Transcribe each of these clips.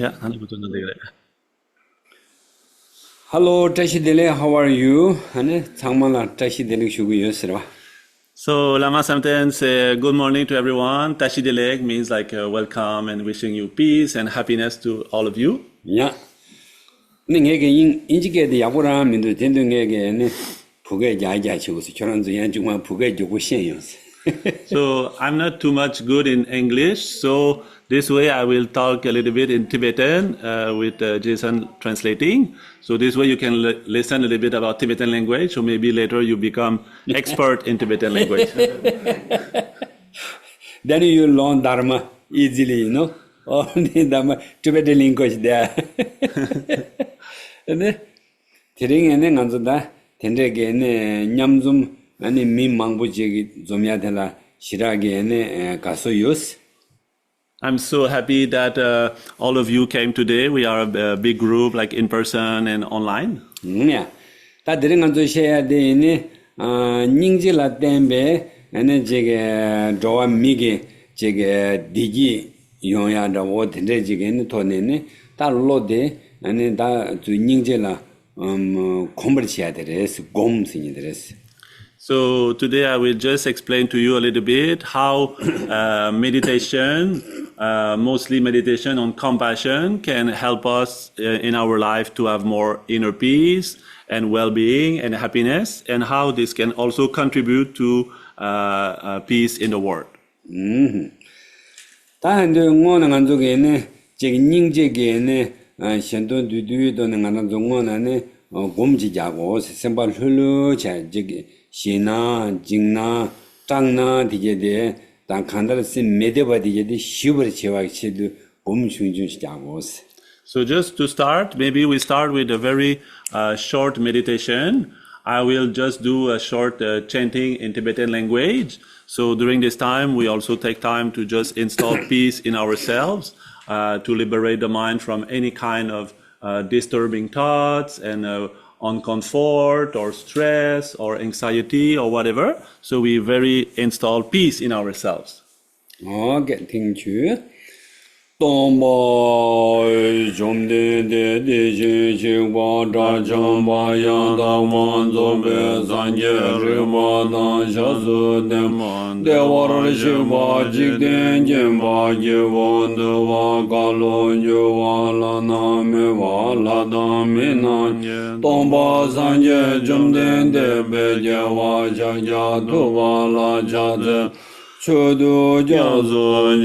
Yeah, 하나부터 Hello, Tashidele, how are you? Hane, Tangmala Tashidele Shugu Yosra. So Lama Samten say good morning to everyone. Tashi Delek means like welcome and wishing you peace and happiness to all of you. Ya. Ningege injike de Yabura Mindu Tendungege, Puge Jaja Chus, Choranzu Yanjuma Puge Jogu Shenyos. So I'm not too much good in English, so this way I will talk a little bit in Tibetan with Jason translating. So this way you can listen a little bit about Tibetan language, so maybe later you become expert in Tibetan language. Then you learn Dharma easily, you know. All the Dharma, Tibetan language there. And then, Tiring and then answer that, Tendege and Nyamzum, and me Mambuji Zomiatela, Shiragi and Kasoyos. I'm so happy that all of you came today. We are a big group, like in person and online. Yeah. That didn't want to share the Ninjila Dembe and then Joa Migi, Digi, Yoya, the water, Jigan, Tonene, that Lode, and then that to Ninjila Commercia dress, Goms in dress. So today I will just explain to you a little bit how meditation, mostly meditation on compassion, can help us in our life to have more inner peace and well-being and happiness, and how this can also contribute to peace in the world. 다한테 응원은 안 쪽에네 제 닝제게네 현도 두두도는 안 정원안에 곰지자고 선발 흘러자 저기 시나 징나 장나 디게데 단 칸달스 메데바 디게데 시브르 제와치도 곰중중시자고. So just to start, maybe we start with a very short meditation. I will just do a short chanting in Tibetan language. So during this time, we also take time to just install peace in ourselves, to liberate the mind from any kind of disturbing thoughts and uncomfort or stress or anxiety or whatever. So we very install peace in ourselves. Okay, thank you. Tomba jomde de jingwa da jamba yang da wan zo be zanje rima da shazu dem de war jingwa jig den jamba ye won de wa ga lo yo wa la na me wa la da me na tomba zanje jomde de be je wa ja ja do wa la ja de chodo ja zo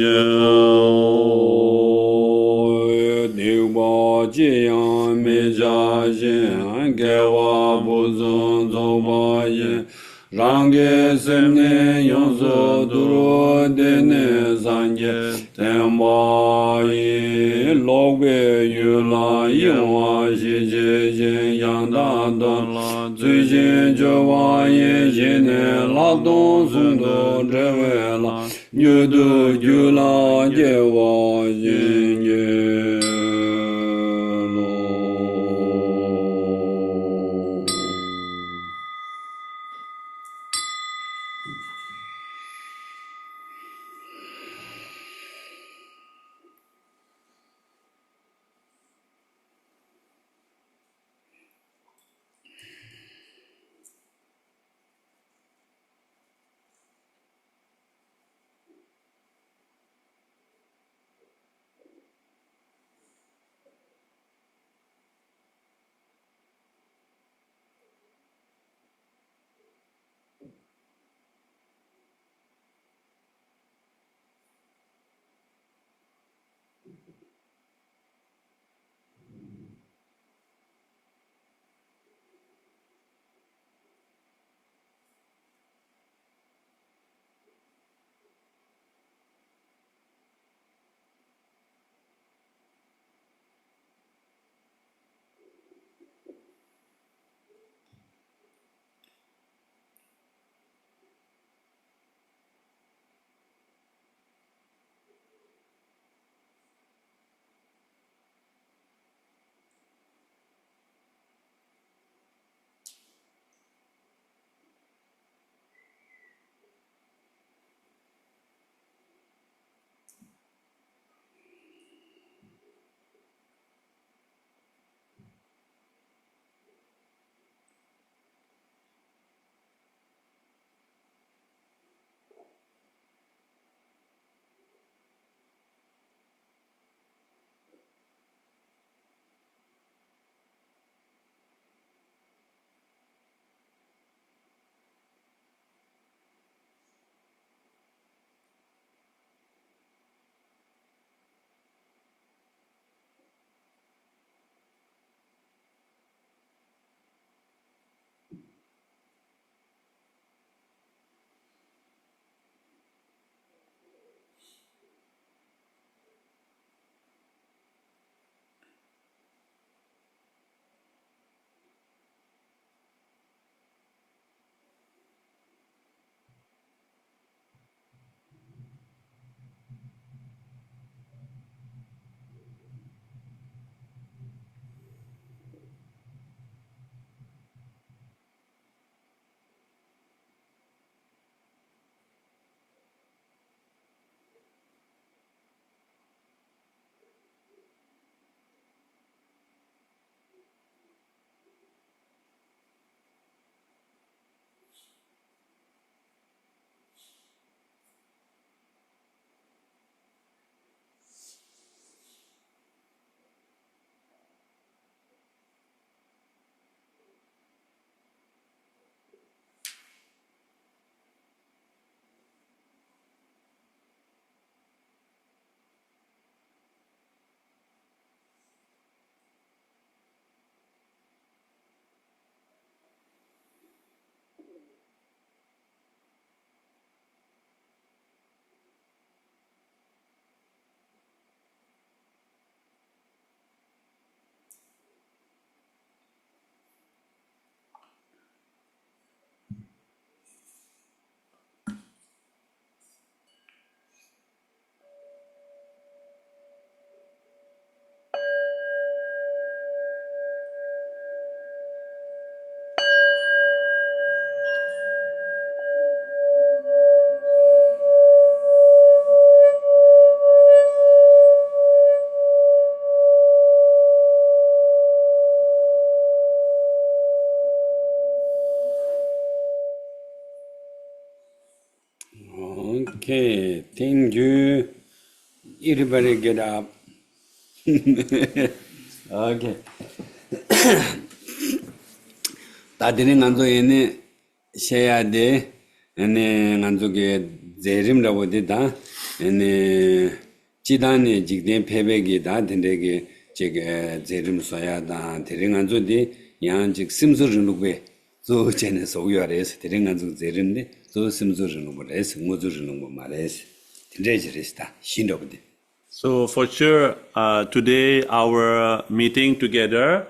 Niwa jiyan me ja yin Gawa buzun zoba yin Rangi semne yonsu duru dene zanje Tenpa yin Logwe yula yinwa shi je yin Yanda don Zui jin jowa yin Jine lakdon sundu drewe la Nyudu yula jewa yin yin Thank you. Everybody get up. Okay. 다들이 간도 얘네 셔야 돼. 얘네 간도게 제림라고 되다. 얘네 지단에 직된 패백이 다 된대게 제가 제림 써야다. 대령 간도디 양직 심수르는 거. 저 전에 소유하래서 대령 간도 제림데 저 심수르는 거래서 모주르는 거 말해서 된대지랬다. 신도부터. So for sure, today our meeting together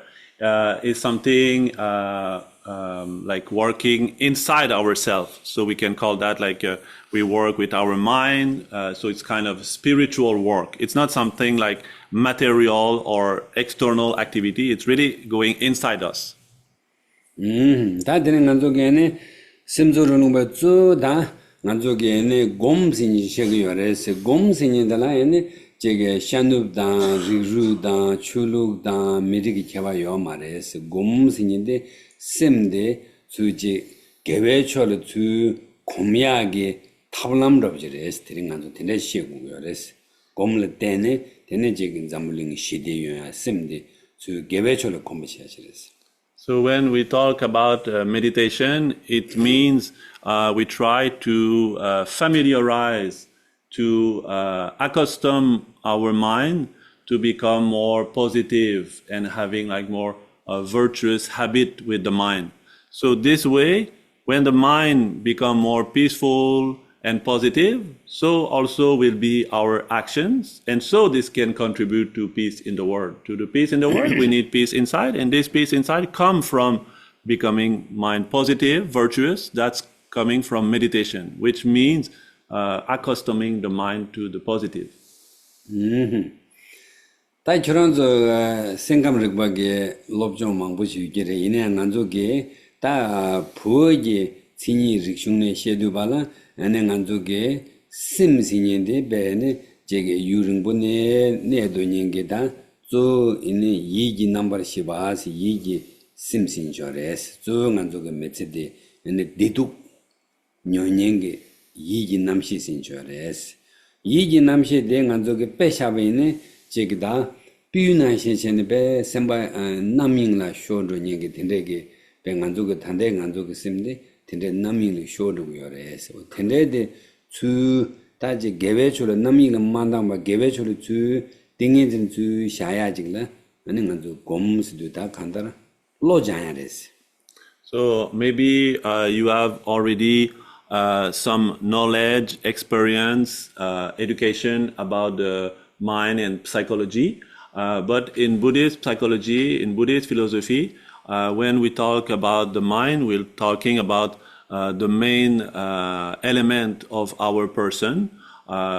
is something like working inside ourselves. So we can call that like we work with our mind. So it's kind of spiritual work. It's not something like material or external activity. It's really going inside us. 다들 간족에는 심조르는 것도 간족에는 곰신이 시기열에서 곰신이들아에는 제게 샤눕다 리루다 출룩다 미리기 개와요 말에서 곰신인데 셈데 주지 개외초를 주 고미하게 탑람럽지레스 드링간도 되네 시고요레스 곰을 때네 되네 지금 잠물링 시대요야 셈데 주 개외초를 곰시하시레스. So when we talk about meditation, it means we try to familiarize, to accustom our mind to become more positive and having like more virtuous habit with the mind. So this way, when the mind become more peaceful and positive, so also will be our actions. And so this can contribute to peace in the world. To the peace in the world, we need peace inside. And this peace inside comes from becoming mind positive, virtuous. That's coming from meditation, which means accustoming the mind to the positive. 다 저런 저 생각을 하게 롭좀 망보시기래 이내 안쪽에 다 부어지 진이 릭중에 셰두발라 안에 안쪽에 심신인데 배에 제게 유릉분에 내도닝게다 저 이내 이기 넘버 10아시 이기 심신저레스 저 안쪽에 메체데 네 디둑 녀녀게 이기 남시신저레스 이기 남시 된 안쪽에 빼샤베네 제기다 비유나 신신의 배 선바 남밍라 쇼르니게 된대게 배간족의 단대 간족의 심데 된대 남밍을 쇼르고요래서 된대데 주 다지 개외초를 남밍을 만당바 개외초를 주 딩인진 주 샤야지라 아니 간족 곰스도 다 간다라 로자야레스. So maybe you have already some knowledge, experience, education about the mind and psychology. But in Buddhist psychology, in Buddhist philosophy, when we talk about the mind, we're talking about the main element of our person.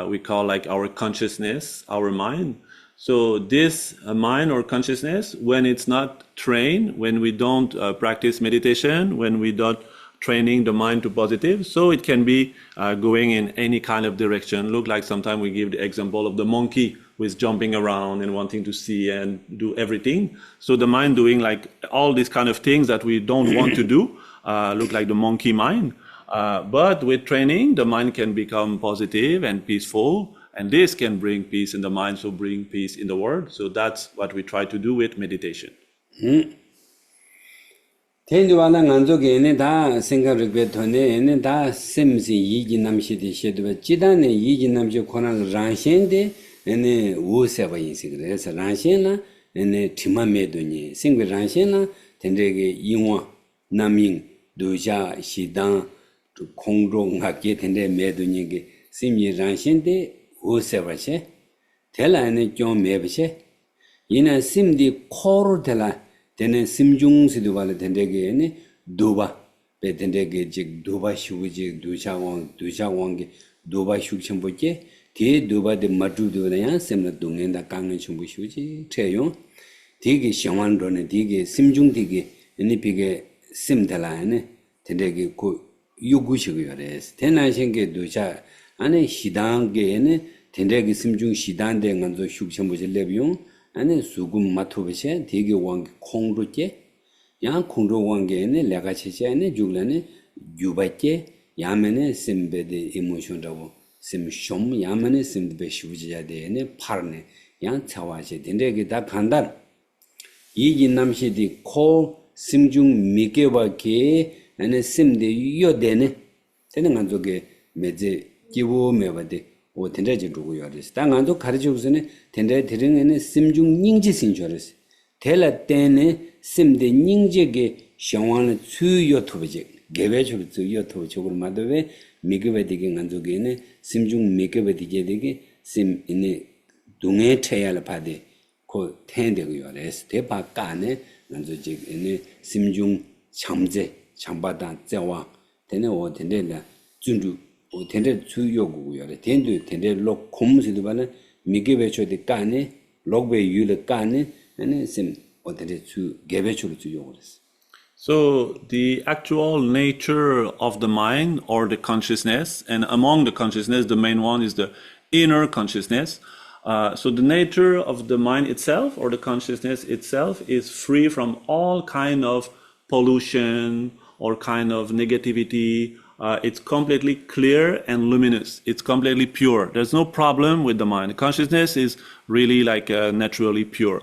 We call like our consciousness, our mind. So this mind or consciousness, when it's not trained, when we don't practice meditation, when we don't training the mind to positive, so it can be going in any kind of direction. Look like sometimes we give the example of the monkey who is jumping around and wanting to see and do everything. So the mind doing like all these kind of things that we don't want to do, look like the monkey mind. But with training, the mind can become positive and peaceful, and this can bring peace in the mind, so bring peace in the world. So that's what we try to do with meditation. 텐주와나 간족에네 다 생각을 배터네 다 셈시 이기 남시디 셰드베 지단에 이기 남시 코난 란셴데 에네 우세바 인식그래서 란셴나 에네 티마메도니 생베 란셴나 텐데게 이와 남밍 두자 시당 공롱하게 텐데 메도니게 심이 란셴데 우세바셰 텔라네 좀 메베셰 이나 심디 코르텔라 되는 심중시도 발에 된대게네 도바 배 된대게 즉 도바 슈지 두샤왕게 도바 슈첨보게 디 도바데 마두도냐 셈나 동엔다 강은 춤부슈지 태용 디게 샤완도네 디게 심중디게 니피게 심달라네 된대게 고 요구시고요레스 대나신게 두샤 안에 시당게네 된대게 심중 시단데 간조 슈첨보지 레비용 안에 수금 마토베셰 되게 왕 콩로께 양 콩로 왕게네 레가체체네 죽라네 유바께 야메네 심베데 이모션다고 sim shom yamane sim be shuja de ne parne yang chawa je dende ge da khandar 이 남시디 코 심중 미게바게 ane simde yo dene 되는 간족에 매제 기부 매바데 오 텐데지 두고 요레스 당간도 가르쳐 주서네 텐데 드링에는 심중 닝지 신조레스 텔라 때네 심데 닝제게 샹완의 추요 토베제 개베주 추요 토 저걸 마도베 미게베디게 간족에네 심중 미게베디게 되게 심 이네 동에 태야를 받데 고 텐데고 요레스 대바 까네 간족에 이네 심중 참제 참바단 자와 되네 오 텐데라 준주 오 텐데 추요고요레 텐데 텐데 록 콤스도 바네 미게베초데 까네 록베 유르 까네 아니 심 오 텐데 추 게베초로 추요고레스. So the actual nature of the mind or the consciousness, and among the consciousness, the main one is the inner consciousness. So the nature of the mind itself or the consciousness itself is free from all kind of pollution or kind of negativity. It's completely clear and luminous. It's completely pure. There's no problem with the mind. Consciousness is really like naturally pure.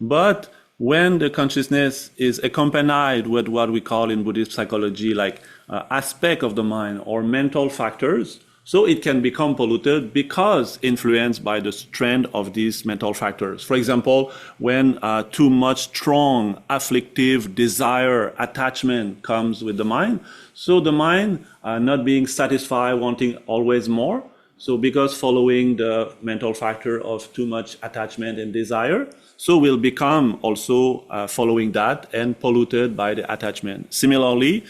But when the consciousness is accompanied with what we call in Buddhist psychology like aspect of the mind or mental factors, so it can become polluted because influenced by the strength of these mental factors. For example, when too much strong, afflictive desire, attachment comes with the mind, so the mind not being satisfied, wanting always more, so because following the mental factor of too much attachment and desire, so will become also following that and polluted by the attachment. Similarly,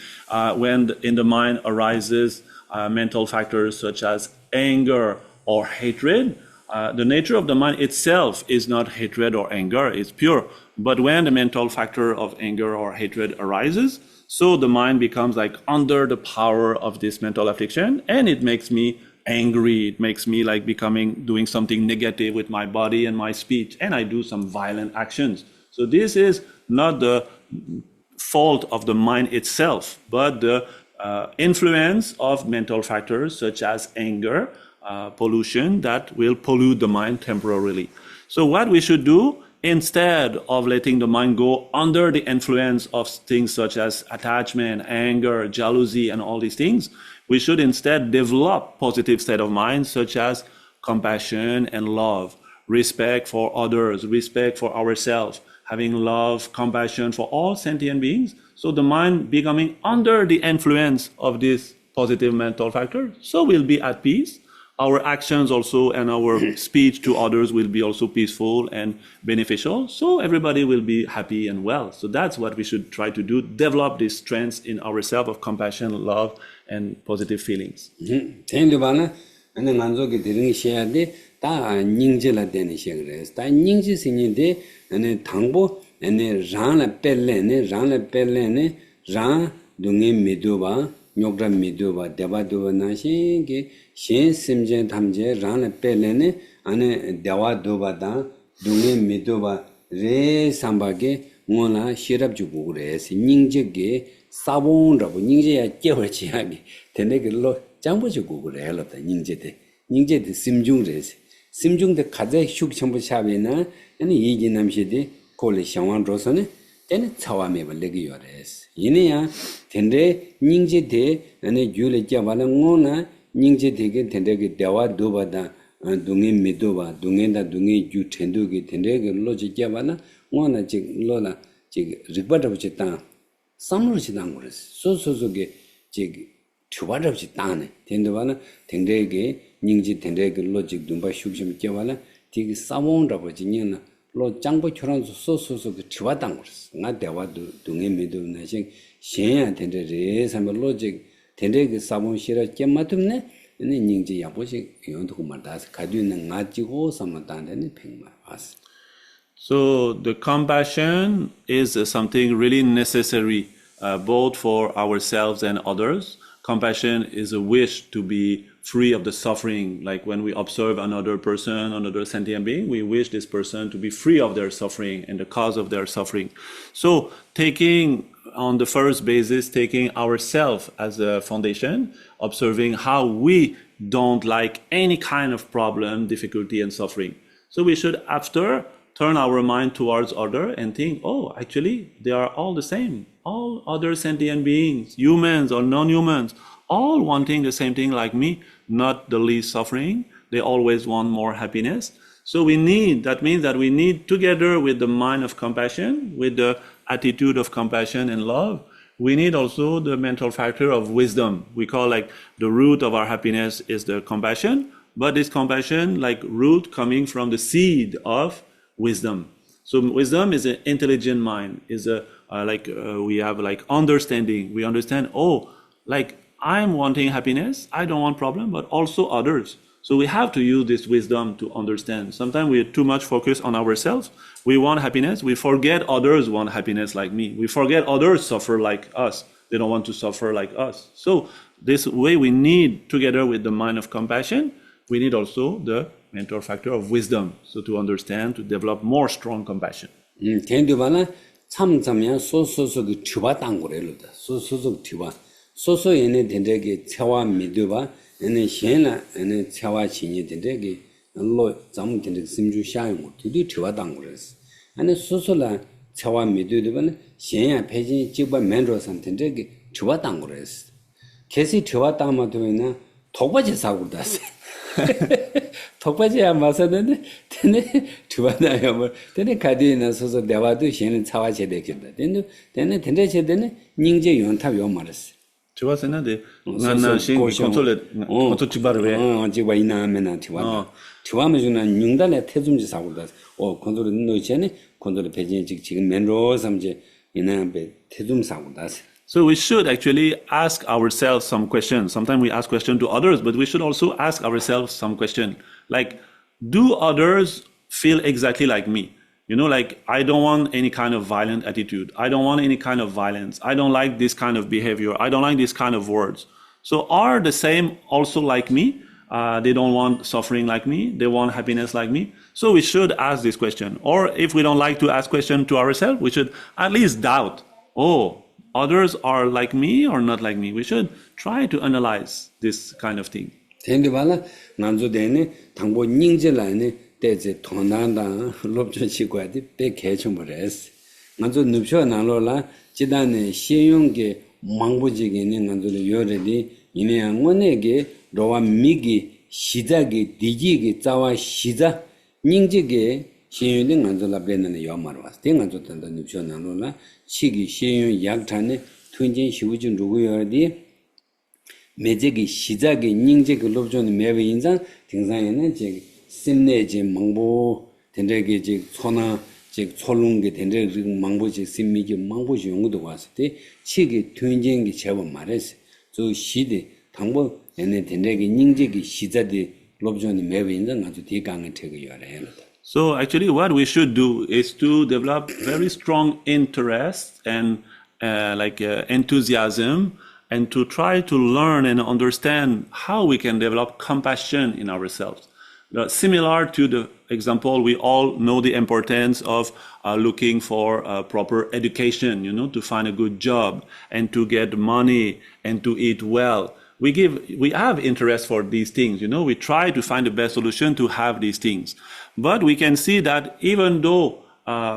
when in the mind arises mental factors such as anger or hatred, the nature of the mind itself is not hatred or anger, it's pure. But when the mental factor of anger or hatred arises, so the mind becomes like under the power of this mental affliction, and it makes me angry, it makes me like doing something negative with my body and my speech, and I do some violent actions. So this is not the fault of the mind itself, but the influence of mental factors such as anger, pollution that will pollute the mind temporarily. So what we should do, instead of letting the mind go under the influence of things such as attachment, anger, jealousy, and all these things, we should instead develop positive state of mind such as compassion and love, respect for others, respect for ourselves, having love, compassion for all sentient beings. So the mind becoming under the influence of this positive mental factor, so we'll be at peace. Our actions also and our speech to others will be also peaceful and beneficial. So everybody will be happy and well. So that's what we should try to do, develop these strengths in ourselves of compassion, love, and positive feelings. tendu ane nganzo ke diring shaya de ta nyingje la deni shaya gres ta nyingje sinye de ane thangbo ane ran la pelle ne ran dunge medo ba nyokra medo ba deba do na shin ke shin simje thamje ran la pelle ne ane dewa do ba da dunge medo ba re samba ke ngola shirap ju gu gres nyingje ge sabon ra bo nyingje ya jewer chi ha ge tene ke lo 장부 주고 그래요. 닝제데 심중레스. 심중데 가자 슉 전부 샤베나 아니 이기 남시데 콜레 샹완 로서네 때는 차와메 벌레기 요레스. 이네야 텐데 닝제데 아니 줄레 잡아는 거나 닝제데게 텐데게 대와 도바다 동에 미도바 동에다 동에 주 텐도게 텐데게 로지 잡아나 뭐나 지 로나 지 릭바다부치다 삼로치당 그랬어. 소소소게 지 추바르지 따네 텐도바나 텐데게 닝지 텐데게 로직 dumba 슉심 깨와나 디기 사몬라고 지냐나 로 장보 초란 소소소 그 추바당 그랬어. 나 대와도 동에 메도 나신 신야 텐데레 삼 로직 텐데게 사몬 시라 깨마듬네 네 닝지 야보시 연도고 말다스 가디는 나지고 삼만다네 팽마 왔어. So the compassion is something really necessary both for ourselves and others. Compassion is a wish to be free of the suffering. Like when we observe another person, another sentient being, we wish this person to be free of their suffering and the cause of their suffering. So taking on the first basis, taking ourselves as a foundation, observing how we don't like any kind of problem, difficulty, and suffering. So we should, after, turn our mind towards other and think, oh, actually, they are all the same. All other sentient beings, humans or non-humans, all wanting the same thing like me, not the least suffering. They always want more happiness. So that means that we need, together with the mind of compassion, with the attitude of compassion and love, we need also the mental factor of wisdom. We call like the root of our happiness is the compassion, but this compassion, like root coming from the seed of wisdom. So wisdom is an intelligent mind, is we have like understanding. We understand, oh, like I'm wanting happiness, I don't want problem, but also others. So we have to use this wisdom to understand. Sometimes we are too much focused on ourselves. We want happiness. We forget others want happiness like me. We forget others suffer like us. They don't want to suffer like us. So this way we need, together with the mind of compassion, we need also the mental factor of wisdom. So to understand, to develop more strong compassion. 텐두바나 참자면 소소소도 튜바 땅고래로다. 소소소 튜바. 소소 얘네 된데게 체와 미드바 얘네 현라 얘네 체와 신이 된데게 로 잠 된데 심주 샤용 뒤뒤 튜바 땅고래스. 아니 소소라 체와 미드드바는 현야 배진 집바 맨로선 된데게 튜바 땅고래스. 계시 튜바 땅마도이나 독바지 사고다스. 독바지야 마서는 되네 두바나요 뭐 되네 가디나 서서 내와도 신은 차와제 되겠다. 되네 된대체되네 닝제 연탑 요 말았어. 좋았었는데 나나 신 컨트롤 컨트롤 지바르베 지바 이나면나 지바 지바면 주는 닝달에 태좀지 사고다. 컨트롤 노체네 컨트롤 배진 지금 맨로 삼제 이나베 태좀 사고다. So we should actually ask ourselves some questions. Sometimes we ask questions to others, but we should also ask ourselves some question. Like, do others feel exactly like me? You know, like, I don't want any kind of violent attitude. I don't want any kind of violence. I don't like this kind of behavior. I don't like this kind of words. So are the same also like me? They don't want suffering like me. They want happiness like me. So we should ask this question. Or if we don't like to ask question to ourselves, we should at least doubt. Oh, others are like me or not like me. We should try to analyze this kind of thing. 텐데발라 난조되네 당보 닝제라네 대제 돈난다 롭저치과디 배개청버레스 난조 눕쇼 나로라 지단에 시용게 망부지게네 난조를 요래디 이내양원에게 로와 미기 시작이 디지게 자와 시작 닝제게 시윤의 난조라 배는 요마로 왔어. 대간조단다 눕쇼 나로라 치기 시윤 약탄에 튼진 시우진 누구여디 매제기 시작의 닝제 글로브존의 매외 인상 등산에는 제 심내제 망보 된데게 제 초나 제 초롱게 된데 망보지 심미지 망보지 용도 왔을 때 치기 튼진기 제법 말했어. 저 시대 당보 얘네 된데게 닝제기 시작의 글로브존의 매외 인상 아주 대강의 태그 열애는 So actually what we should do is to develop very strong interest and enthusiasm and to try to learn and understand how we can develop compassion in ourselves. Similar to the example, we all know the importance of looking for proper education, you know, to find a good job and to get money and to eat well. We have interest for these things, you know, we try to find the best solution to have these things. But we can see that even though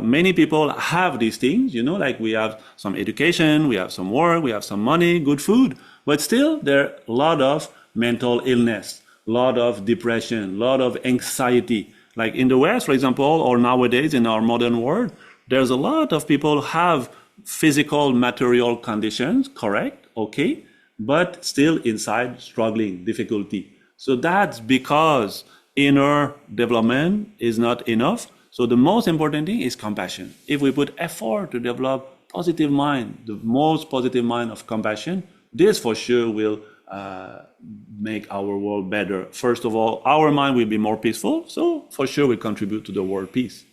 many people have these things, you know, like we have some education, we have some work, we have some money, good food, but still there are a lot of mental illness, a lot of depression, a lot of anxiety. Like in the West, for example, or nowadays in our modern world, there's a lot of people have physical, material conditions, correct, okay, but still inside struggling, difficulty. So that's because inner development is not enough. So the most important thing is compassion. If we put effort to develop positive mind, the most positive mind of compassion, this for sure will make our world better. First of all, our mind will be more peaceful, so for sure we contribute to the world peace.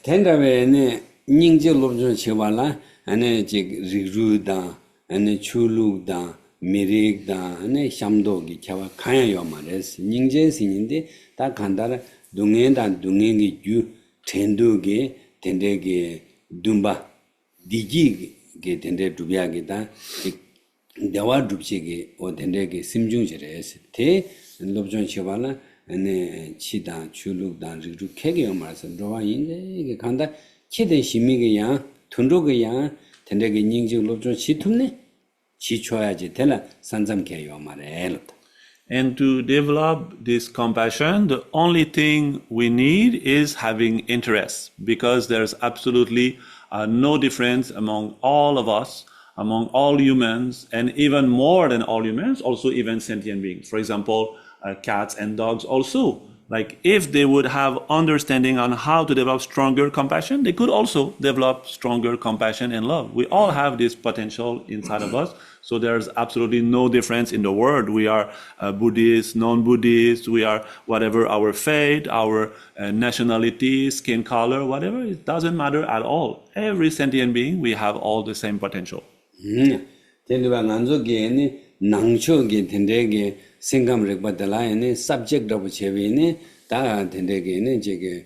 텐다베네 닝제 롭존 치발라 아네 지 리루다 아네 추루다 미릭다 아네 샴도기 캬와 카야요 말레스 닝제 신인데 다 간다라 동행단 동행이 유 텐도게 텐데게 둠바 디지게 텐데 두비아게다 대화 줍지기 어딘데기 심중지레스 대 롭존 치발라 네 치다 줄룩다 르르 캐게 말서 로와 인데 이게 간다 치대 심미게야 둔로게야 된데기 닝지 롭존 치툼네 치초야지 되라 산잠케요 말에 And to develop this compassion, the only thing we need is having interest, because there's absolutely no difference among all of us, among all humans, and even more than all humans, also even sentient beings. For example, cats and dogs also. Like if they would have understanding on how to develop stronger compassion, they could also develop stronger compassion and love. We all have this potential inside of us. So there's absolutely no difference in the world. We are Buddhists, non-Buddhists, we are whatever our faith, our nationality, skin color, whatever, it doesn't matter at all. Every sentient being, we have all the same potential. tenduba nganzo ge ne nangcho ge tendege sengam rekba dala ne subject of chebe ne da tendege ne jege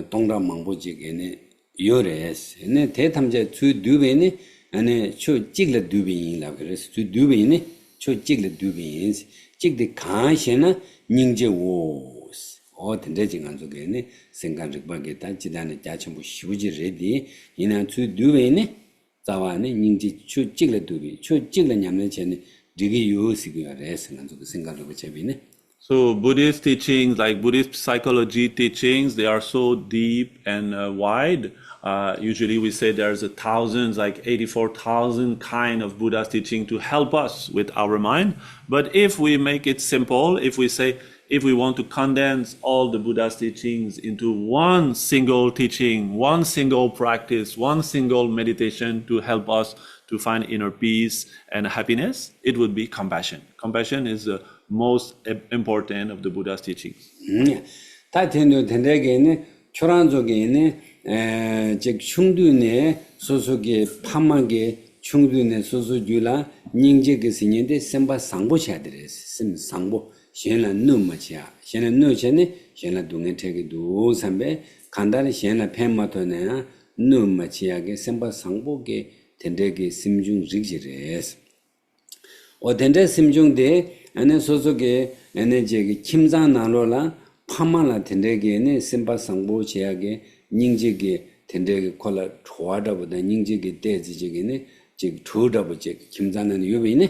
tongra mangbo jege ne yores ne te tamje chu dube ne ane chu jigle dube yin la gres chu dube ne chu jigle dube yin jigde kan shena ningje wo o tende jinganzo ge ne sengam rekba ge ta jidane jachmu shibuji redi ina chu dube ne 자와네 닝지 추 찍래 두비 추 찍래 냠네 쳔네 되게 요시고요 레슨한도 생각을 해보면 So Buddhist teachings, like Buddhist psychology teachings, they are so deep and wide. Usually we say there's thousands, like 84,000 kind of Buddha's teaching to help us with our mind. But if we make it simple, if we say, if we want to condense all the Buddha's teachings into one single teaching, one single practice, one single meditation to help us to find inner peace and happiness, it would be compassion. Compassion is the most important of the Buddha's teachings. 다 텐데게네 초란족에네 즉 충두네 소속의 파마게 충두네 소소주라 닝제게 신인데 semba 상보 샤드레스 심 상보 현라 누마치야 현라 누체네 현라 동네테게 두 삼배 간단히 현라 펜마토네 누마치야게 semba 상보게 텐데게 심중 릭지레스 어텐데 심중데 ane sosoke ane jege kimzang nalola pamala tendege ne simpa sangbo cheyage ningjege tendege kola chwada boda ningjege dezi jege ne jege chuda bo jege kimzang nane yobe ne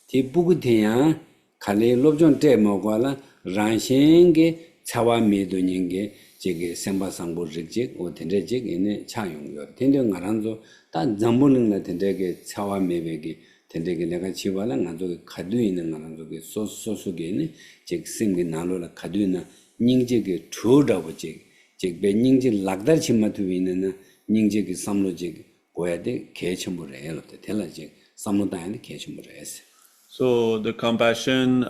ti bugu teya kale lobjon te mogwala ranshenge chawa medo nyenge jege simpa sangbo rikjek o tende jege ne chayong yor tende ngaranzo ta zambuling la tendege chawa mebege tendege 내가 지발라 나도 가두 있는 나도게 소소소게네 즉 생게 나로라 가두나 닝제게 조다버지 즉 베닝제 락달 침마도 있는 닝제게 삼로제 고야데 개첨을 해요 될라지 삼로다에 개첨을 해서 So the compassion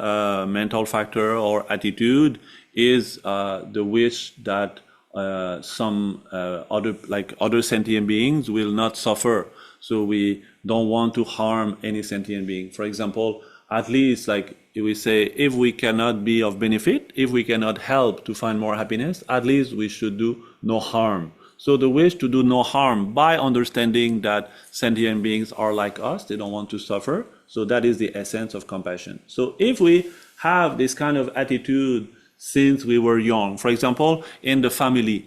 mental factor or attitude is the wish that some other sentient beings will not suffer. So we don't want to harm any sentient being. For example, at least like we say, if we cannot be of benefit, if we cannot help to find more happiness, at least we should do no harm. So the wish to do no harm by understanding that sentient beings are like us, they don't want to suffer. So that is the essence of compassion. So if we have this kind of attitude since we were young, for example, in the family,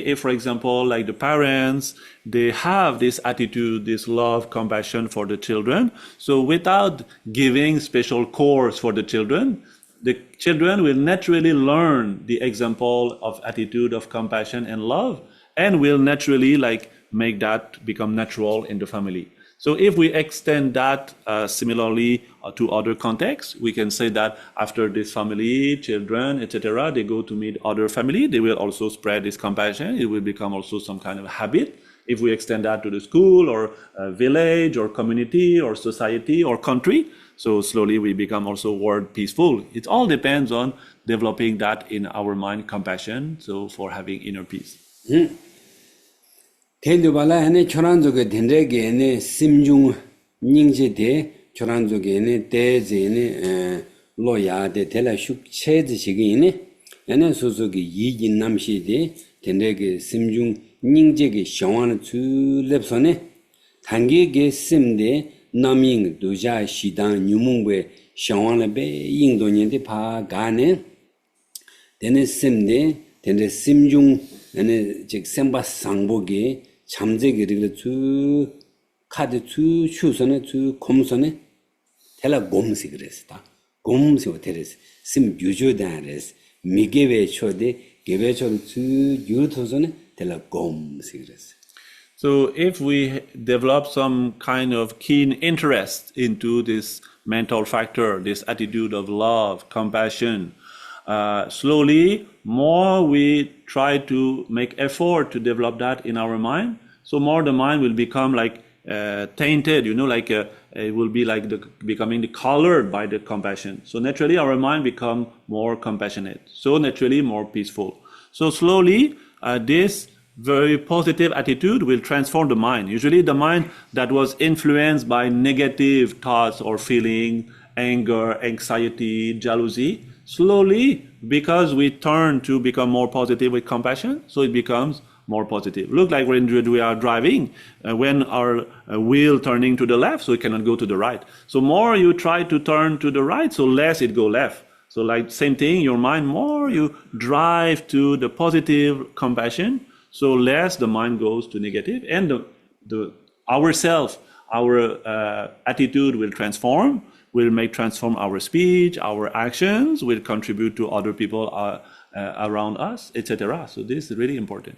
if, for example, like the parents, they have this attitude, this love, compassion for the children. So without giving special course for the children will naturally learn the example of attitude of compassion and love, and will naturally like make that become natural in the family. So if we extend that similarly to other contexts, we can say that after this family, children, etc., they go to meet other family, they will also spread this compassion. It will become also some kind of habit. If we extend that to the school or village or community or society or country, so slowly we become also world peaceful. It all depends on developing that in our mind, compassion, so for having inner peace. 텐두발라 하네 초란족의 텐데게네 심중 닝제데 초란족에네 대제네 로야데 텔라슉 체즈시기네 야네 소소기 이긴 남시데 텐데게 심중 닝제게 숑완 줄lep선에 단계게 심데 남ing 도자 시당 뉴몽베 샹왕레베 인도년데 파가네 데네 셈데 데네 심중 네 즉 셈바 상복이 잠재기를 주 카드 주 추선에 주 곰선에 텔라 곰시 그랬다 곰시 호텔에서 심 유조단에서 미게베 초데 게베초 주 유토선에 텔라 곰시 그랬어. So if we develop some kind of keen interest into this mental factor, this attitude of love, compassion, slowly, more we try to make effort to develop that in our mind, so more the mind will become like tainted, like it will be like becoming colored by the compassion. So naturally, our mind become more compassionate. So naturally, more peaceful. So slowly, this very positive attitude will transform the mind. Usually the mind that was influenced by negative thoughts or feeling, anger, anxiety, jealousy, slowly, because we turn to become more positive with compassion, so it becomes more positive. Look like when we are driving, when our wheel turning to the left, so it cannot go to the right. So more you try to turn to the right, so less it go left. So like same thing, your mind, more you drive to the positive compassion, so less the mind goes to negative, and ourself, our attitude will transform, will make transform our speech, our actions, will contribute to other people around us, etc. So this is really important.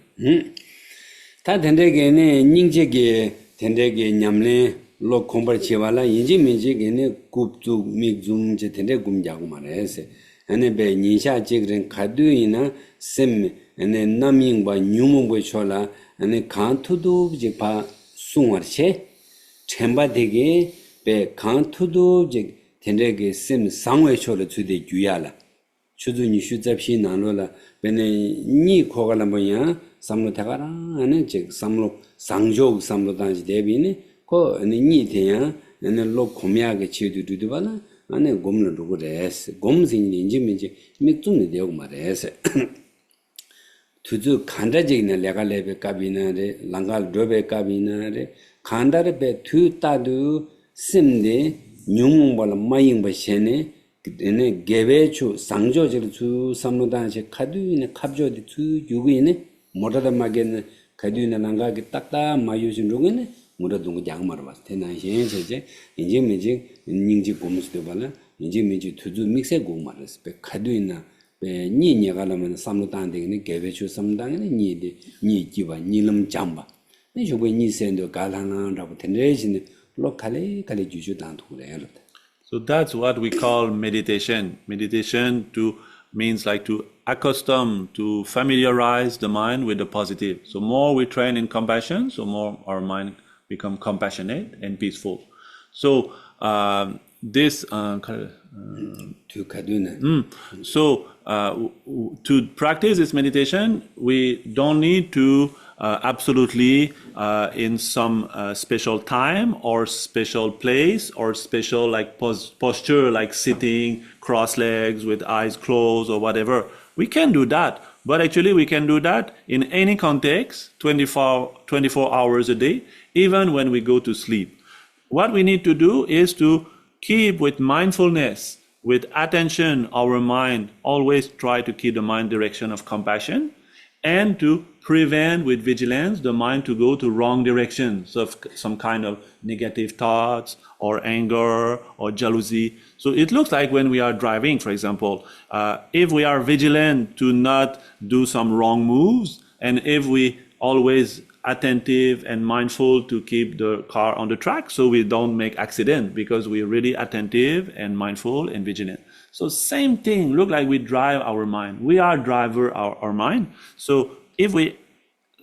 다 된대게네 닝제게 된대게 냠네 로 공부를 지와라 인지 민지게네 굽주 미중 제 된대 굽자고 말해서 아니 배 니샤 지그런 가두이나 셈 ane naming ba nyumung bo chola ane kantudu je pa sungwarche chemba dege be kantudu je tenrege sim sangwe chola chude gyuyala chudu ni shuzapshi nanola bene ni khogala moya samlo thagara ane je samlo sangjog samlo danji debine ko ane ni teya ane lo khomyaage chidu dudubala ane gomlo rugures gomsin inji minji miktumne deog mares tuzu kanda직나 레갈레베 까비나레 랑갈 도베 까비나레 간다르베 투따두 심데 뉴몽발 마잉바 셴네 그네 게베추 상조지르 주 삼노단시 카두이네 갑조디 주 유구이네 모다다 마게네 카두이네 랑가게 딱딱 마유신 중에네 모다동고 양마르 봤 테나신 제제 인지 미지 닝지 곰스도 발라 인지 미지 투주 믹세 고마르스 베 카두이나 ni galaman samlutan de ni gebechu samdang ni jiba ni lam jamba ni jobe ni sendo galana da tenrejin lokale kale juju dan thule. So that's what we call meditation. Meditation means like to accustom, to familiarize the mind with the positive. So more we train in compassion, so more our mind become compassionate and peaceful. So to practice this meditation, we don't need to absolutely in some special time or special place or special like posture, like sitting cross legs with eyes closed or whatever. We can do that, but actually we can do that in any context, 24 hours a day, even when we go to sleep. What we need to do is to keep with mindfulness, with attention, our mind, always try to keep the mind direction of compassion, and to prevent with vigilance the mind to go to wrong directions of some kind of negative thoughts or anger or jealousy. So it looks like when we are driving, for example, if we are vigilant to not do some wrong moves, and if we always attentive and mindful to keep the car on the track so we don't make accident, because we're really attentive and mindful and vigilant. So same thing, look like we drive our mind. We are driver our mind. So if we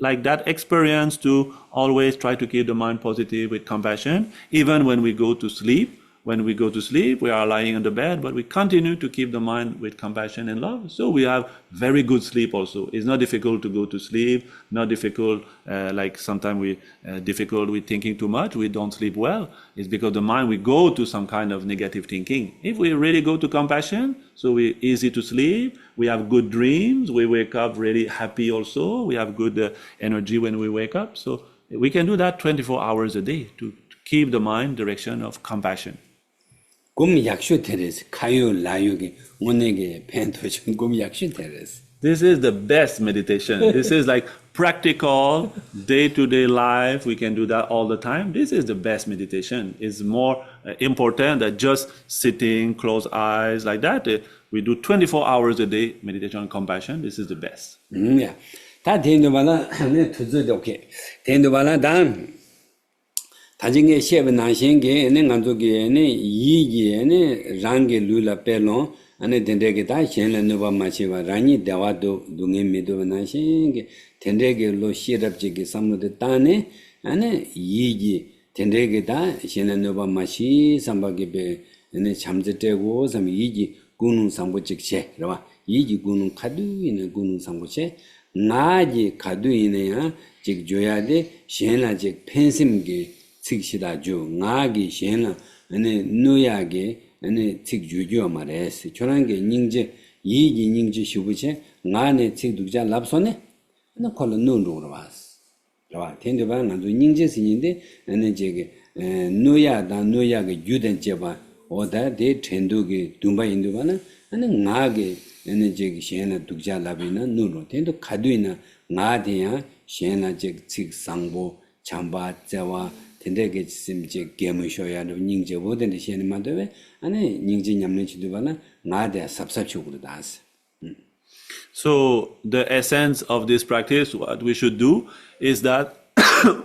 like that experience to always try to keep the mind positive with compassion, even when we go to sleep, we are lying on the bed, but we continue to keep the mind with compassion and love. So we have very good sleep also. It's not difficult to go to sleep, not difficult, like sometimes we difficult with thinking too much, we don't sleep well. It's because the mind, we go to some kind of negative thinking. If we really go to compassion, so we're easy to sleep, we have good dreams, we wake up really happy also, we have good energy when we wake up. So we can do that 24 hours a day to keep the mind direction of compassion. 곰 약쇼 테레스 카요 라요게 오네게 펜토 곰 약쇼 테레스. This is the best meditation. This is like practical, day-to-day life. We can do that all the time. This is the best meditation. It's more important than just sitting, close eyes like that. We do 24 hours a day meditation on compassion. This is the best. 야. 다 된도 말라 네 투즈도 오케이. 된도 말라 단 다징게 시에 나신게 네 간조게 네 이기에 랑게 룰라 펠론 안에 된데게 다 현레는 바 마시바 라니 대와도 동에 미도 나신게 된데게로 시럽지게 삼노데 따네 안에 이기 된데게 다 현레는 바 마시 삼바게 베 네 잠제되고 삼 이기 군운 상보직체 그러봐 이기 군운 카두이네 군운 상보체 나지 카두이네야 즉 줘야돼 현라 즉 펜심게 측시다죠 나기 현라 안에 누야게 안에 즉 주죠 말에스 저런게 닝제 이기 닝제 시부체 나네 즉 두자 랍소네 나 콜로 눈으로 와스 봐 텐데바 나도 닝제 신인데 안에 제게 누야게 유된 제바 오다 데 텐도게 둠바 인도바나 안에 나게 안에 제게 현라 두자 랍이나 눈으로 텐도 카두이나 나데야 현라 즉 상보 참바 자와 텐데게 심지 게무쇼야도 닝제 보던데 시에는 만도에 안에 닝제 냠는 지도바나 나데 삽삽축으로 다스. So the essence of this practice, what we should do is that